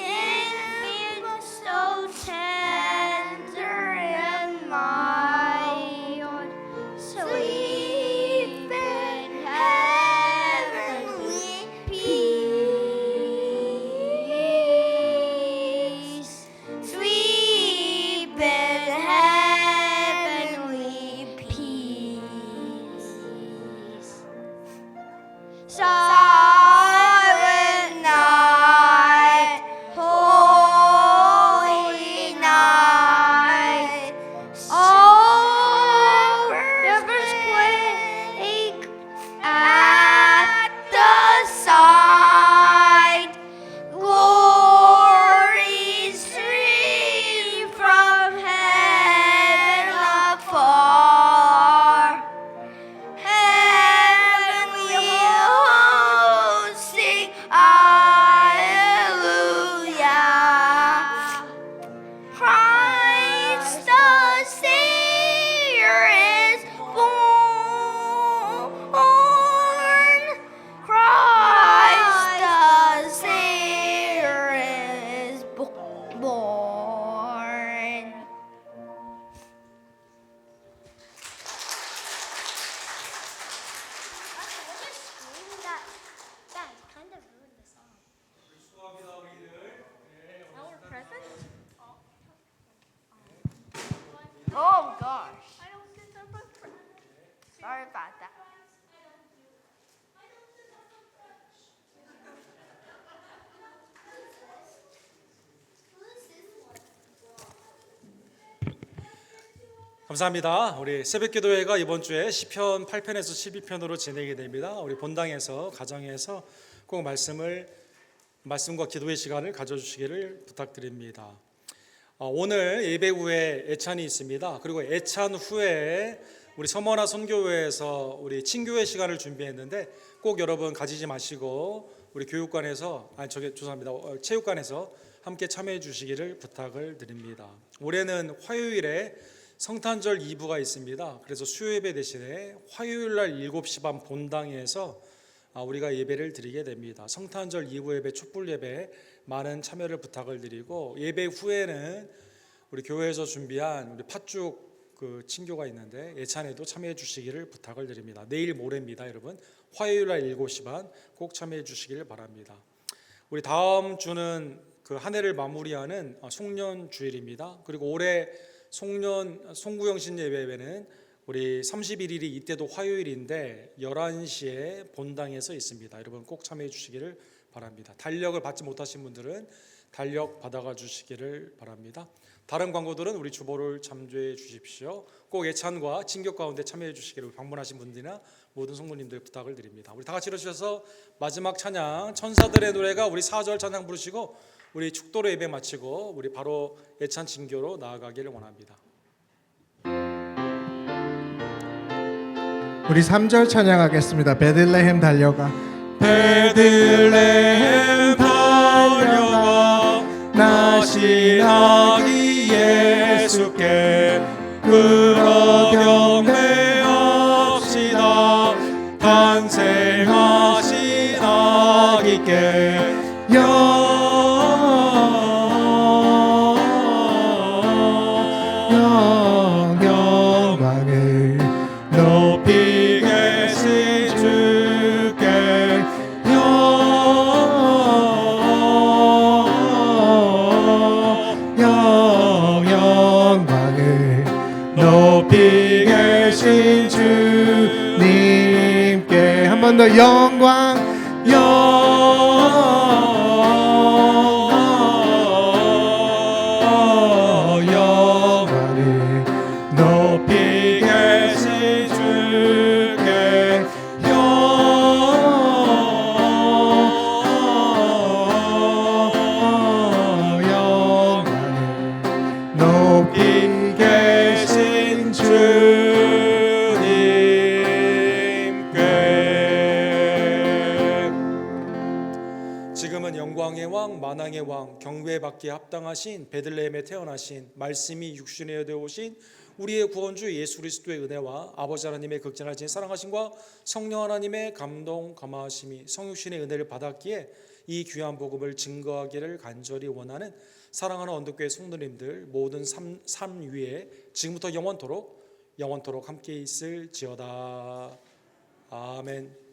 감사합니다. 우리 새벽기도회가 이번 주에 시편 8편에서 12편으로 진행이 됩니다. 우리 본당에서 가정에서 꼭 말씀과 기도의 시간을 가져주시기를 부탁드립니다. 오늘 예배 후에 애찬이 있습니다. 그리고 애찬 후에 우리 서머나 선교회에서 우리 친교회 시간을 준비했는데 꼭 여러분 가지지 마시고 우리 체육관에서 함께 참여해 주시기를 부탁을 드립니다. 올해는 화요일에 성탄절 2부가 있습니다. 그래서 수요예배 대신에 화요일 날 7시 반 본당에서 우리가 예배를 드리게 됩니다. 성탄절 2부 예배, 촛불 예배 많은 참여를 부탁을 드리고, 예배 후에는 우리 교회에서 준비한 우리 팥죽 친교가 있는데 예찬에도 참여해 주시기를 부탁을 드립니다. 내일 모레입니다, 여러분. 화요일 날 7시 반 꼭 참여해 주시기를 바랍니다. 우리 다음 주는 한 해를 마무리하는 송년 주일입니다. 그리고 올해 송구영신 예배는 우리 31일이 이때도 화요일인데 11시에 본당에서 있습니다. 여러분 꼭 참여해 주시기를 바랍니다. 달력을 받지 못하신 분들은 달력 받아가 주시기를 바랍니다. 다른 광고들은 우리 주보를 참조해 주십시오. 꼭 예찬과 친교 가운데 참여해 주시기를 방문하신 분들이나 모든 성도님들 부탁을 드립니다. 우리 다 같이 일어서셔서 마지막 찬양 천사들의 노래가 우리 4절 찬양 부르시고 우리 축도로 예배 마치고 우리 바로 예찬 친교로 나아가기를 원합니다.
우리 3절 찬양하겠습니다. 베들레헴 달려가 베들레헴 달려가 나신 아기 예수께 끌어 경배합시다. 탄생하신 아기께 영광을 높이 계신 주께 영광을 높이 계신 주님께 한 번 더 영광을 높이 계신 주께 영광을 높이 계신 주님께.
지금은 영광의 왕, 만왕의 왕, 경배받기에 합당하신 베들레헴에 태어나신 말씀이 육신에 되어 오신 우리의 구원주 예수 그리스도의 은혜와 아버지 하나님의 극진하신 사랑하심과 성령 하나님의 감동 감화하심이 성육신의 은혜를 받았기에 이 귀한 복음을 증거하기를 간절히 원하는 사랑하는 언덕교회 성도님들 모든 삶 위에 지금부터 영원토록 함께 있을지어다. 아멘.